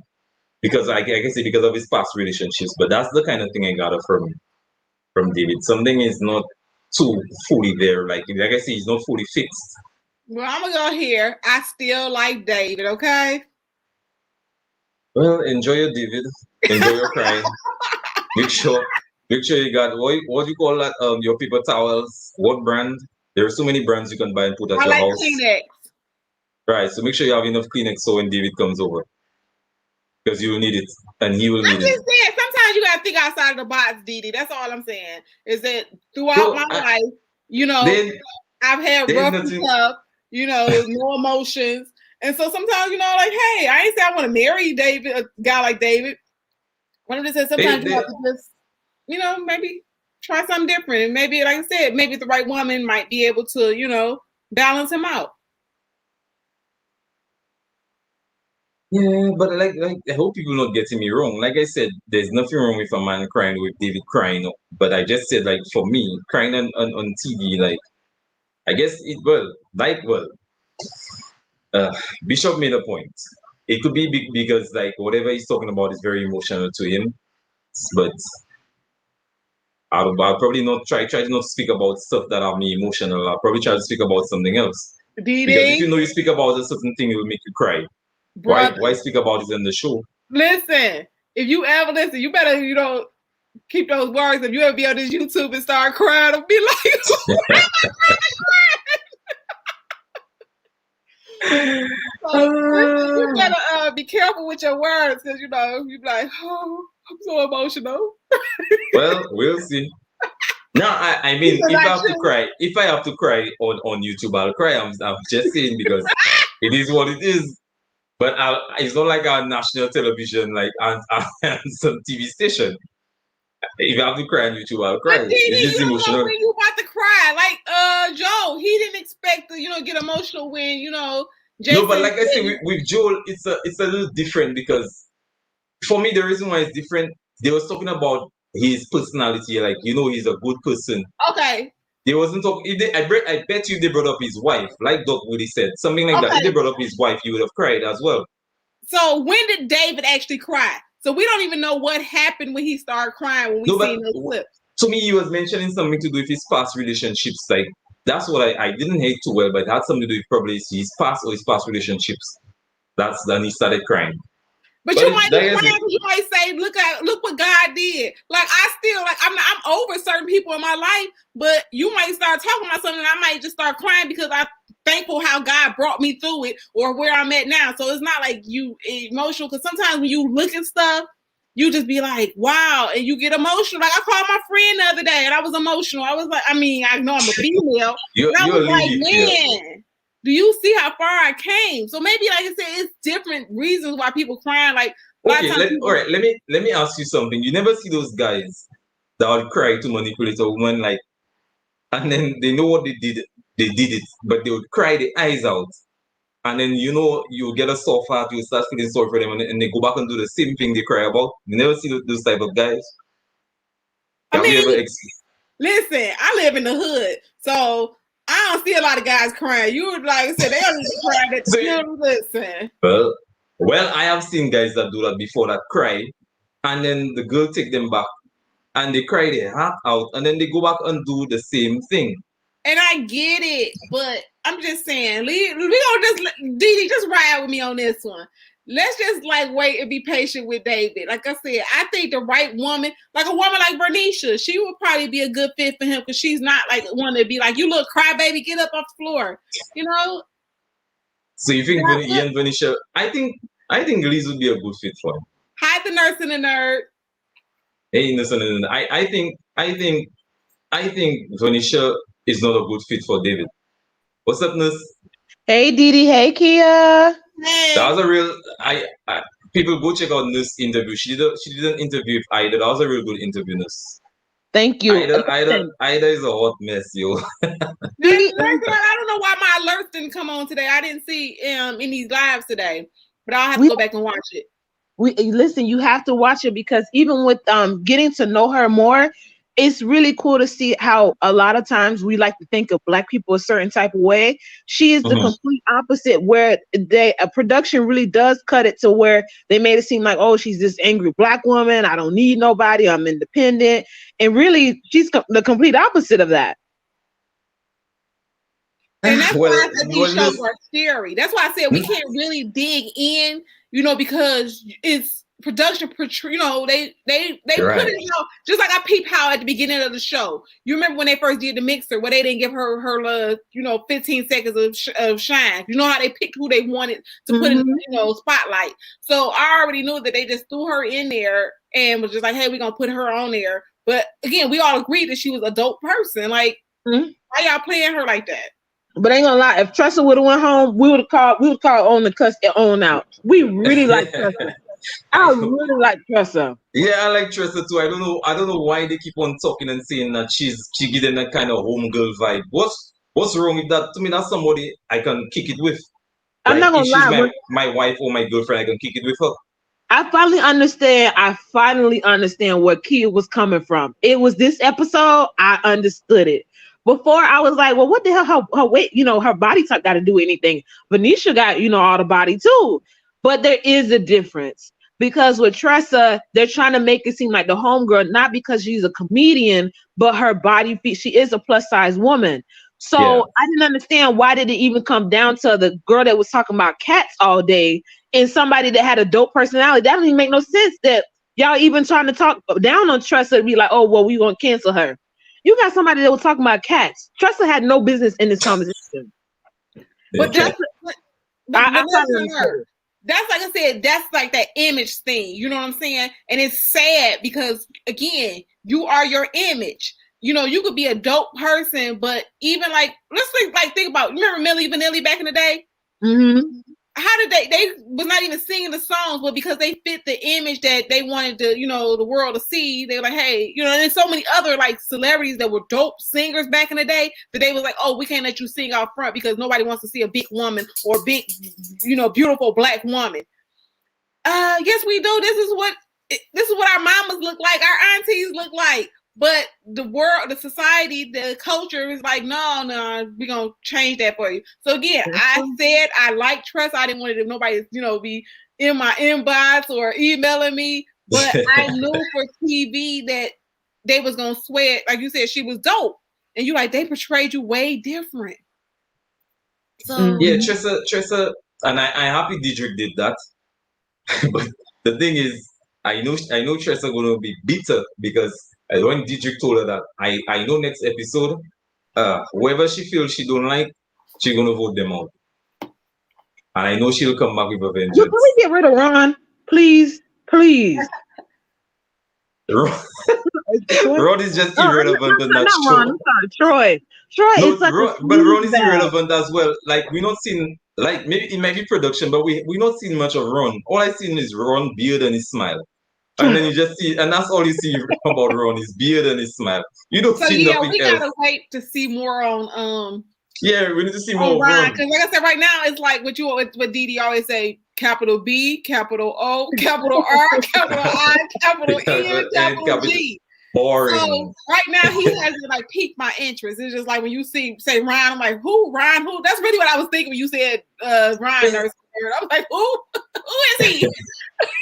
because, I can say, because of his past relationships. But that's the kind of thing I got from David. Something is not too fully there. Like I say, he's not fully fixed. Well, I'm gonna go here. I still like David, okay? Well, enjoy your David. Enjoy your crying. Make sure you got what do you call that? Your paper towels. What brand? There are so many brands you can buy and put at your house. Kleenex. Right. So make sure you have enough Kleenex so when David comes over, because you will need it and he will need it. I'm just saying, sometimes you gotta think outside of the box, Didi. That's all I'm saying. Is that throughout my life, you know, I've had rough and tough, you know, no emotions. And so sometimes, you know, like, hey, I ain't say I want to marry David, a guy like David. What I'm just saying, sometimes you have to just, you know, maybe try something different. And maybe, like I said, maybe the right woman might be able to, you know, balance him out. Yeah, but like I hope people not getting me wrong. Like I said, there's nothing wrong with a man crying, with David crying. But I just said, like, for me, crying on TV, like, I guess Bishop made a point. It could be big because, like, whatever he's talking about is very emotional to him. But I'll probably not try to not speak about stuff that are me emotional. I'll probably try to speak about something else. Didi? Because if you know you speak about a certain thing, it will make you cry. Why speak about it in the show? Listen, if you ever listen, you better, you know, keep those words. If you ever be on this YouTube and start crying, I'll be like, so, you better be careful with your words, because, you know, you be like, oh, I'm so emotional. Well, we'll see. No, I mean, if I have to cry on YouTube, I'll cry. I'm just saying, because it is what it is. But it's not like our national television, like and some TV station. If I have to cry on YouTube, I'll cry. It's just emotional. When you about to cry, like Joe, he didn't expect to, you know, get emotional when, you know, Jason. No, but like I said, with Joel, it's a little different, because for me, the reason why it's different, they was talking about his personality, like, you know, he's a good person. Okay. They wasn't talking. I bet you they brought up his wife, like Doc Woody said, something like that. If they brought up his wife, you would have cried as well. So when did David actually cry? So we don't even know what happened when he started crying when we No, but seen those clips. to me, he was mentioning something to do with his past relationships. Like that's what I didn't hate too well, but it had something to do with probably his past relationships. That's then he started crying. But you might be crying because you might say, look what God did. Like I still like I'm over certain people in my life, but you might start talking about something and I might just start crying because I'm thankful how God brought me through it or where I'm at now. So it's not like you emotional, because sometimes when you look at stuff, you just be like, wow, and you get emotional. Like I called my friend the other day and I was emotional. I was like, I mean, I know I'm a female. I was like, man. Do you see how far I came? So maybe, like I said, it's different reasons why people crying. Like, okay, all right. Let me ask you something. You never see those guys that would cry to manipulate a woman, like, and then they know what they did. They did it, but they would cry their eyes out, and then you get a soft heart. You start feeling sorry for them, and they go back and do the same thing they cry about. You never see those type of guys. Have you ever listen, I live in the hood, so I don't see a lot of guys crying. You would like I said, they don't need to cry. That listen. Well, I have seen guys that do that before, that cry, and then the girl take them back, and they cry their heart out, and then they go back and do the same thing. And I get it, but I'm just saying, we gonna just Didi just ride with me on this one. Let's just like wait and be patient with David. Like I said, I think the right woman, like a woman like Bernicia, she would probably be a good fit for him because she's not like one to be like, you little crybaby, get up off the floor, you know. So you think Bernicia? I think Liz would be a good fit for him. Hide the nurse and the nerd. Hey, listen, I think Bernicia is not a good fit for David. What's up, nurse? Hey, Didi. Hey, Kia. Hey. That was a real. People go check out Nurse interview. She did an interview with Ida. That was a real good interview, Nurse. Thank you. Ida is a hot mess, yo. I don't know why my alerts didn't come on today. I didn't see in these lives today, but I'll have to go back and watch it. Listen, you have to watch it because even with getting to know her more, it's really cool to see how a lot of times we like to think of Black people a certain type of way. She is the complete opposite, where a production really does cut it to where they made it seem like, oh, she's this angry Black woman. I don't need nobody. I'm independent. And really, she's the complete opposite of that. And that's why I said these shows are scary. That's why I said we can't really dig in, because it's production, they put it out just like I peep how at the beginning of the show. You remember when they first did the mixer where they didn't give her 15 seconds of shine. You know how they picked who they wanted to put in the spotlight. So I already knew that they just threw her in there and was just like, hey, we're gonna put her on there. But again, we all agreed that she was a dope person. Like, why y'all playing her like that? But ain't gonna lie, if Tressa would have went home, we would call on the cuss it on out. We really like Tressa. I really like Tressa. Yeah, I like Tressa too. I don't know why they keep on talking and saying that she give them that kind of homegirl vibe. What's wrong with that? To me, that's somebody I can kick it with. I'm not gonna lie. She's my wife or my girlfriend, I can kick it with her. I finally understand where Kia was coming from. It was this episode I understood it. Before I was like, well, what the hell? Her weight, her body type got to do anything. Venetia got, all the body too. But there is a difference because with Tressa, they're trying to make it seem like the homegirl, not because she's a comedian, but her body, she is a plus size woman. So I didn't understand why did it even come down to the girl that was talking about cats all day and somebody that had a dope personality. That doesn't even make no sense that y'all even trying to talk down on Tressa and be like, oh, well, we gonna cancel her. You got somebody that was talking about cats. Tressa had no business in this conversation. But that's like I said, that's like that image thing. You know what I'm saying? And it's sad because, again, you are your image. You could be a dope person, but even let's think about, remember Milli Vanilli back in the day? Mm-hmm. How did they was not even singing the songs, but because they fit the image that they wanted to, the world to see, they were like, hey, and there's so many other celebrities that were dope singers back in the day that they was like, oh, we can't let you sing out front because nobody wants to see a big woman or a big, beautiful Black woman. Yes, we do. This is what our mamas look like, our aunties look like. But the world, the society, the culture is like, no, we're going to change that for you. So again, I said I like Tressa. I didn't want nobody, be in my inbox or emailing me. But I knew for TV that they was gonna swear, like you said, she was dope, and you like they portrayed you way different. So Yeah, Tressa, and I happy Didrik did that. But the thing is, I know Tressa gonna be bitter because when Didrik told her that I know next episode, whoever she feels she don't like, she gonna vote them out. And I know she'll come back with a vengeance. Can we get rid of Ron, please? Ron is just irrelevant and not Ron. I'm sorry, Troy No, is such but Ron is irrelevant as well. Like we're not seeing, like maybe it might be production, but we're not seeing much of Ron. All I seen is Ron beard and his smile, and then you just see, and that's all you see about Ron, his beard and his smile. You don't see nothing we else. gotta wait to see more on Yeah, we need to see more of Ron, Ron. because like I said, right now it's like what Didi always say: capital B, capital O, capital R, capital I, capital N, capital G. Boring. So right now he hasn't like piqued my interest. It's just like when you say Ryan, I'm like, who? Ryan, who? That's really what I was thinking when you said Ryan. I was like, who? Who is he?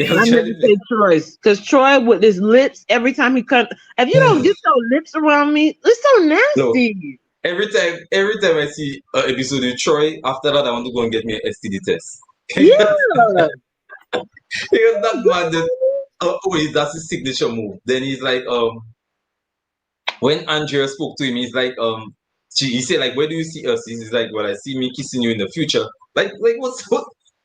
I'm gonna say Troy, because Troy with his lips every time he comes. If you don't get your lips around me, it's so nasty. No. Every time I see an episode with Troy, after that I want to go and get me an STD test. Yeah. Because that man that's his signature move. Then he's like, when Andrea spoke to him, he's like, he said, like, where do you see us? He's like, well, I see me kissing you in the future. Like what?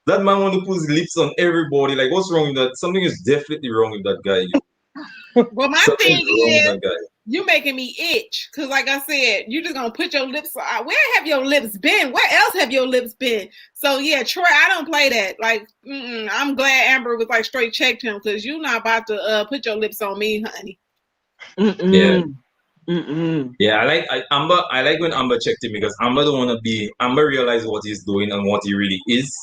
That man want to put his lips on everybody. Like, what's wrong with that? Something is definitely wrong with that guy. Well, my thing is, you making me itch. Because like I said, you just going to put your lips on. Where have your lips been? Where else have your lips been? So, yeah, Troy, I don't play that. Like, I'm glad Amber was like straight checked him because you're not about to put your lips on me, honey. Yeah. Yeah, I like when Amber checked him because Amber don't want to be. Amber realized what he's doing and what he really is.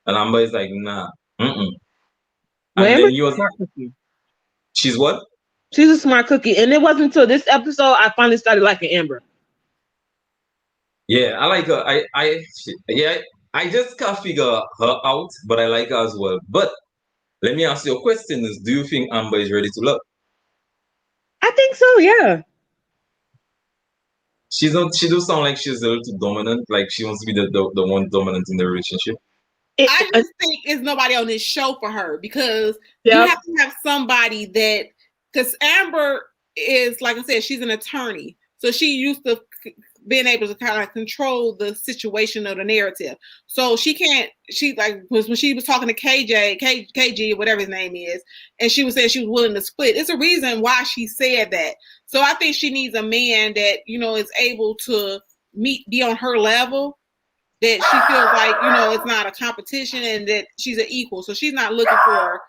And Amber is like, nah. And then you was she's what? She's a smart cookie. And it wasn't until this episode I finally started liking Amber. Yeah, I like her. I just can't figure her out, but I like her as well. But let me ask you a question: do you think Amber is ready to love? I think so, yeah. She does sound like she's a little too dominant, like she wants to be the one dominant in the relationship. I just think it's nobody on this show for her because you have to have somebody that, because Amber is, like I said, she's an attorney. So she used to being able to kind of control the situation of the narrative. So when she was talking to KG, whatever his name is, and she was saying she was willing to split. It's a reason why she said that. So I think she needs a man that, is able to be on her level, that she feels like, it's not a competition and that she's an equal. So she's not looking for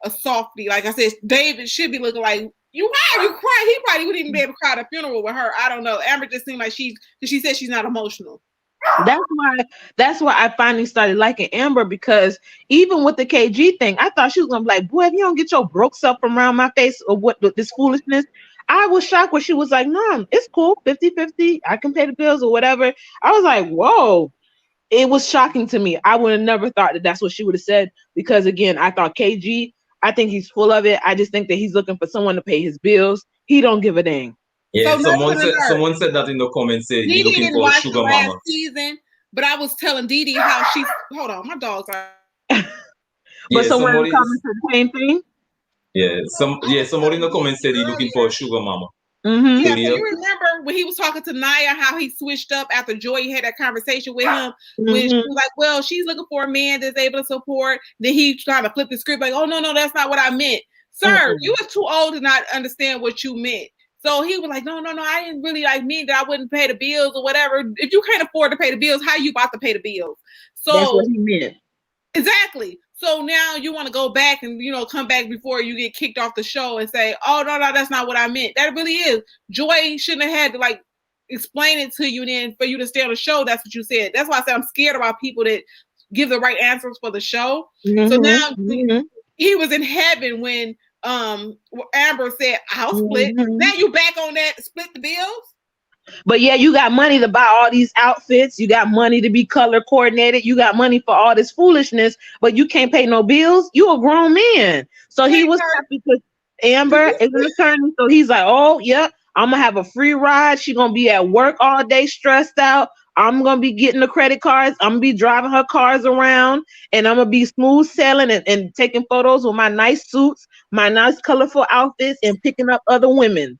a softie. Like I said, David should be looking like, you cry. He probably wouldn't even be able to cry at a funeral with her. I don't know. Amber just seemed like she said she's not emotional. That's why I finally started liking Amber, because even with the KG thing, I thought she was gonna be like, boy, if you don't get your broke stuff from around my face or what this foolishness. I was shocked when she was like, no, it's cool, 50-50. I can pay the bills or whatever. I was like, whoa. It was shocking to me. I would have never thought that that's what she would have said, because again, I thought KG, I think he's full of it. I just think that he's looking for someone to pay his bills. He don't give a dang. Yeah, so someone said that in the comments. Said he's looking for a sugar mama. Season, but I was telling Didi how she's. Hold on, my dogs are. But someone in the comments said the same thing. Yeah, somebody in the comments said he's looking for a sugar mama. Mm-hmm. Yeah, so you remember when he was talking to Naya, how he switched up after Joy had that conversation with him, when she was like, well, she's looking for a man that's able to support. Then he tried to flip the script like, oh, no, that's not what I meant. Sir, you were too old to not understand what you meant. So he was like, no, I didn't really mean that I wouldn't pay the bills or whatever. If you can't afford to pay the bills, how you about to pay the bills? So that's what he meant. Exactly. So now you want to go back and, come back before you get kicked off the show and say, oh, no, that's not what I meant. That really is. Joy shouldn't have had to explain it to you, and then for you to stay on the show. That's what you said. That's why I said I'm scared about people that give the right answers for the show. Mm-hmm. So now he was in heaven when Amber said, I'll split. Now you back on that, split the bills? But yeah, you got money to buy all these outfits. You got money to be color coordinated. You got money for all this foolishness, but you can't pay no bills. You a grown man. So he was happy because Amber is an attorney. So he's like, oh, yep, I'm going to have a free ride. She's going to be at work all day stressed out. I'm going to be getting the credit cards. I'm going to be driving her cars around, and I'm going to be smooth sailing and taking photos with my nice suits, my nice colorful outfits, and picking up other women.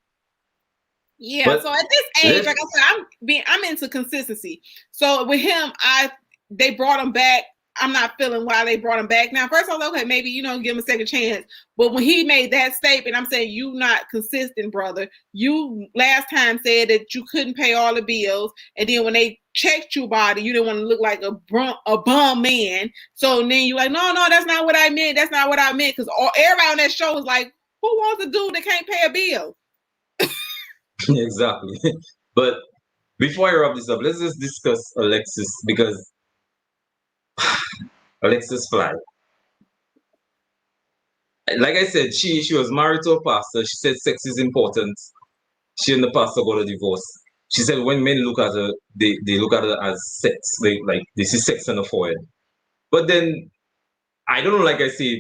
Yeah, but so at this age, like I said, I'm into consistency. So with him, they brought him back. I'm not feeling why they brought him back. Now, first I was okay, maybe give him a second chance. But when he made that statement, I'm saying you not consistent, brother. You last time said that you couldn't pay all the bills, and then when they checked your body, you didn't want to look like a bum man. So then you're like, no, that's not what I meant. That's not what I meant. Because everybody on that show was like, who wants a dude that can't pay a bill? Exactly. But before I wrap this up, let's just discuss Alexis, because Alexis Fly. Like I said, she was married to a pastor. She said sex is important. She and the pastor got a divorce. She said when men look at her, they look at her as sex. They see sex on the forehead. But then I don't know, like I said,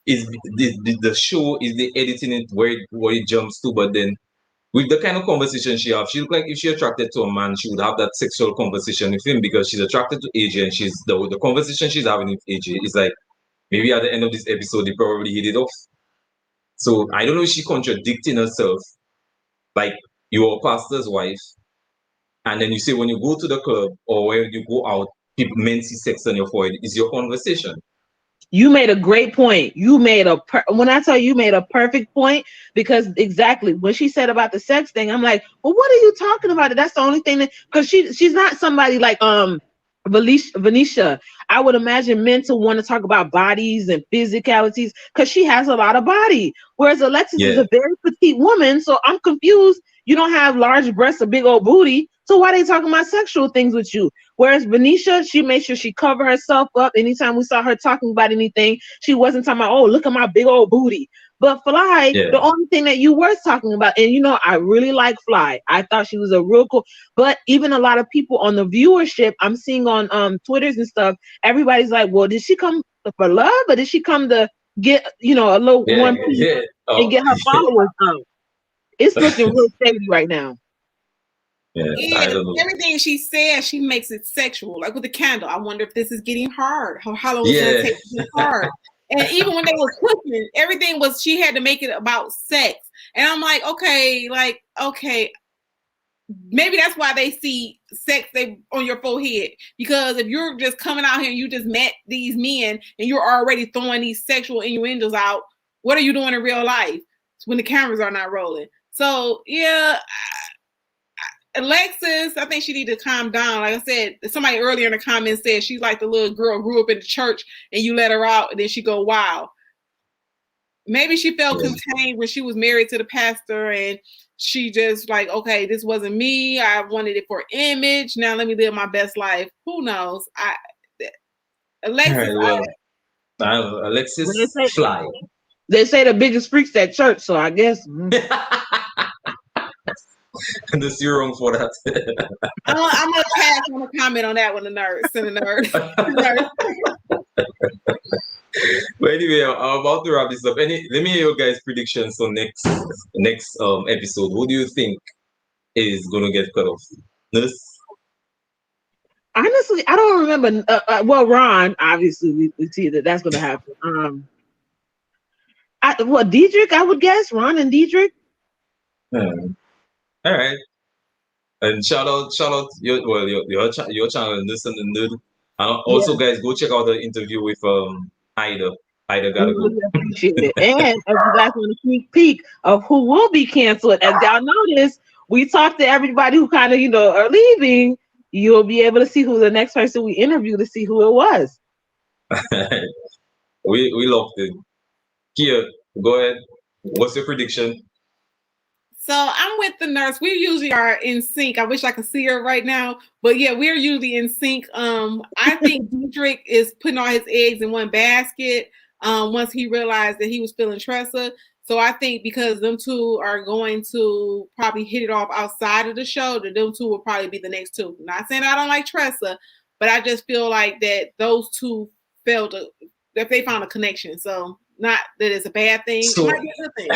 is the show, is the editing it where it jumps to, but then with the kind of conversation she have, she look like if she attracted to a man, she would have that sexual conversation with him, because she's attracted to AJ, and she's the conversation she's having with AJ is like, maybe at the end of this episode they probably hit it off. So I don't know if she's contradicting herself. Like, you're a pastor's wife, and then you say when you go to the club or when you go out, men see sex on your forehead. Is your conversation. You made a great point. When I tell you made a perfect point, because exactly when she said about the sex thing, I'm like, well, what are you talking about? That's the only thing because she's not somebody like Venetia. I would imagine men to want to talk about bodies and physicalities because she has a lot of body, whereas Alexis is a very petite woman. So I'm confused. You don't have large breasts, a big old booty. So why are they talking about sexual things with you? Whereas Venetia, she made sure she covered herself up. Anytime we saw her talking about anything, she wasn't talking about, oh, look at my big old booty. But Fly, the only thing that you were talking about, and I really like Fly. I thought she was a real cool, but even a lot of people on the viewership I'm seeing on Twitters and stuff, everybody's like, well, did she come for love, or did she come to get, a little one piece and get her followers up? It's looking real shady right now. Yeah, everything she says, she makes it sexual. Like with the candle, I wonder if this is getting hard. How long is it going to take to get hard? And even when they were cooking, everything was, she had to make it about sex. And I'm like, okay, maybe that's why they see sex on your forehead. Because if you're just coming out here and you just met these men and you're already throwing these sexual innuendos out, what are you doing in real life when the cameras are not rolling? So, yeah, Alexis, I think she need to calm down. Like I said, somebody earlier in the comments said she's like the little girl grew up in the church and you let her out and then she go wild. Maybe she felt contained when she was married to the pastor and she just like, okay, this wasn't me. I wanted it for image. Now let me live my best life. Who knows? Alexis. Alexis Fly. They say the biggest freaks at church, so I guess. This you're wrong for that. I'm gonna pass on a comment on that one. The nerd. But anyway, I'm about to wrap this up. Let me hear your guys' predictions for next episode. Who do you think is gonna get cut off? Nurse? Honestly, I don't remember. Well, Ron, obviously, we see that's gonna happen. Diedrich, I would guess Ron and Diedrich. All right, and shout out your channel, Listen and Nerd. And also, guys, go check out the interview with Ida. Ida gotta go. Really appreciate it. And if you guys want a sneak peek of who will be canceled, as y'all notice, we talked to everybody who kind of are leaving. You'll be able to see who the next person we interview to see who it was. we loved it. Kia, go ahead. What's your prediction? So I'm with the nurse. We usually are in sync. I wish I could see her right now, but yeah, we're usually in sync. I think Diedrich is putting all his eggs in one basket. Once he realized that he was feeling Tressa, So I think because them two are going to probably hit it off outside of the show, that them two will probably be the next two. Not saying I don't like Tressa, but I just feel like that those two that they found a connection. So not that it's a bad thing. So, it might be a good thing.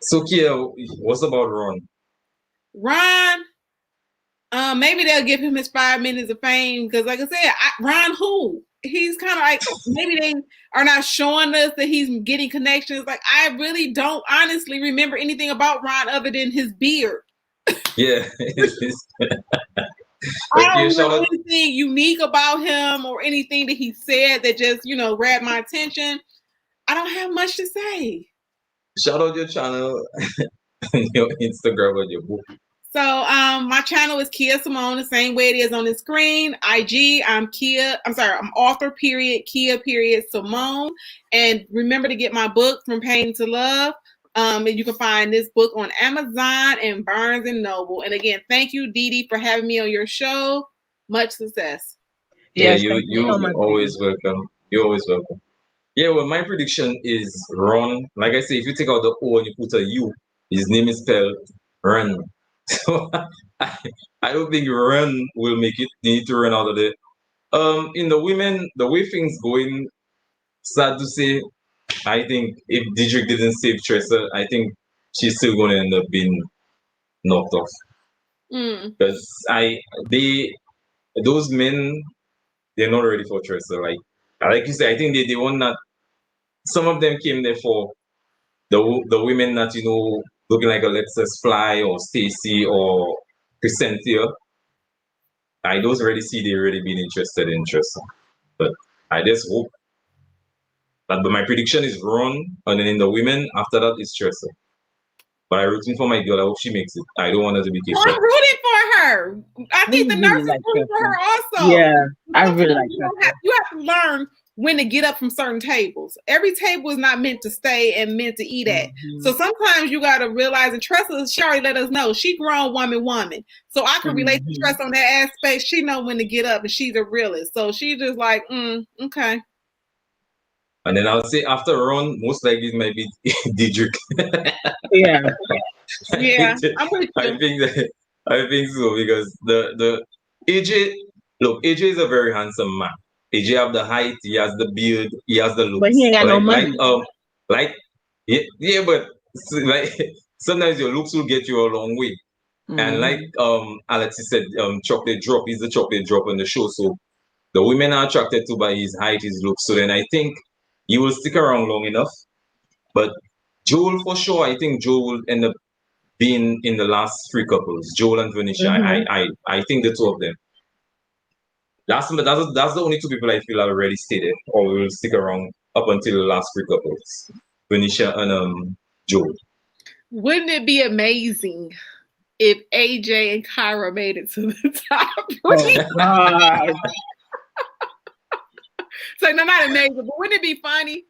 So Kia, what's about Ron? Ron, maybe they'll give him his 5 minutes of fame because, like I said, Ron who? He's kind of like, maybe they are not showing us that he's getting connections. Like, I really don't honestly remember anything about Ron other than his beard. Yeah. I don't know anything unique about him or anything that he said that just, grabbed my attention. I don't have much to say. Shout out your channel, your Instagram, and your book. So my channel is Kia Simone, the same way it is on the screen. IG, I'm author period, Kia period Simone. And remember to get my book, From Pain to Love. And you can find this book on Amazon and Barnes and Noble. And again, thank you, Dee, for having me on your show. Much success. Yes, you're always welcome. You're always welcome. Yeah, well, my prediction is Ron. Like I say, if you take out the O and you put a U, his name is spelled Ron. So I don't think Ron will make it. They need to run out of there. In the women, the way things going, sad to say, I think if Didrik didn't save Tressa, I think she's still going to end up being knocked off. Because those men, they're not ready for Tressa. Like you said, I think they want not. Some of them came there for the women that looking like Alexis Fly or Stacy or Crescentia. I don't already see they already been interested in Tressa. But I just hope. But my prediction is Ron, and then in the women, after that is Tressa. But I'm rooting for my girl. I hope she makes it. I don't want her to be Keisha. I'm rooting for her. I think the nurse is rooting for her also. Yeah, I really like her. You have to learn when to get up from certain tables. Every table is not meant to stay and meant to eat at. So sometimes you got to realize, and Tressa, she already let us know, she grown woman. So I can relate to Tressa on that aspect. She know when to get up, and she's a realist. So she just like, okay. And then I'll say after Ron, most likely it might be Didrik. Yeah. Yeah, I'm with you. I think so, because the AJ, look, AJ is a very handsome man. AJ have the height, he has the beard, he has the looks. But he ain't got no money. But sometimes your looks will get you a long way. And like Alexis said, chocolate drop is the chocolate drop on the show. So the women are attracted to by his height, his looks. So then I think he will stick around long enough. But Joel, for sure, I think Joel will end up being in the last three couples, Joel and Venetia. I think the two of them. That's the only two people I feel are already stated or will stick around up until the last three couples, Venetia and Joel. Wouldn't it be amazing if AJ and Kyra made it to the top? Oh, God. So no, not amazing, but wouldn't it be funny?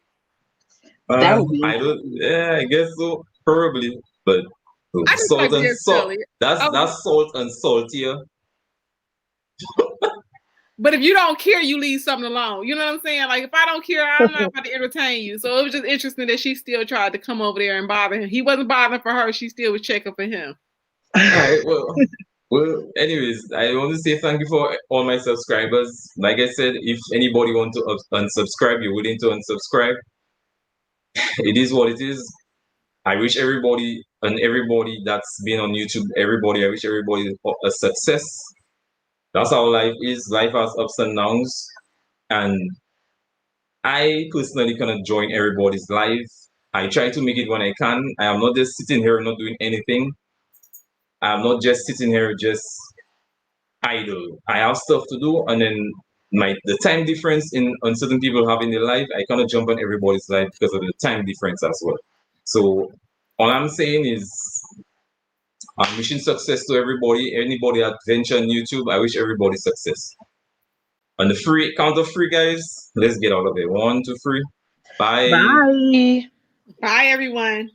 I guess so, probably, but salt and salt. That's salt and saltier. But if you don't care, you leave something alone. You know what I'm saying? Like, if I don't care, I'm not about to entertain you. So it was just interesting that she still tried to come over there and bother him. He wasn't bothering for her. She still was checking for him. All right, well, anyways, I want to say thank you for all my subscribers. Like I said, if anybody want to unsubscribe, you're willing to unsubscribe. It is what it is. I wish everybody that's been on YouTube, I wish everybody a success. That's how life is. Life has ups and downs. And I personally cannot join everybody's life. I try to make it when I can. I am not just sitting here not doing anything. I'm not just sitting here just idle. I have stuff to do, and then the time difference on certain people have in their life, I cannot jump on everybody's life because of the time difference as well. So all I'm saying is I'm wishing success to everybody. Anybody that venture on YouTube, I wish everybody success. On the count of three, guys, let's get out of it. 1, 2, 3. Bye. Bye. Bye, everyone.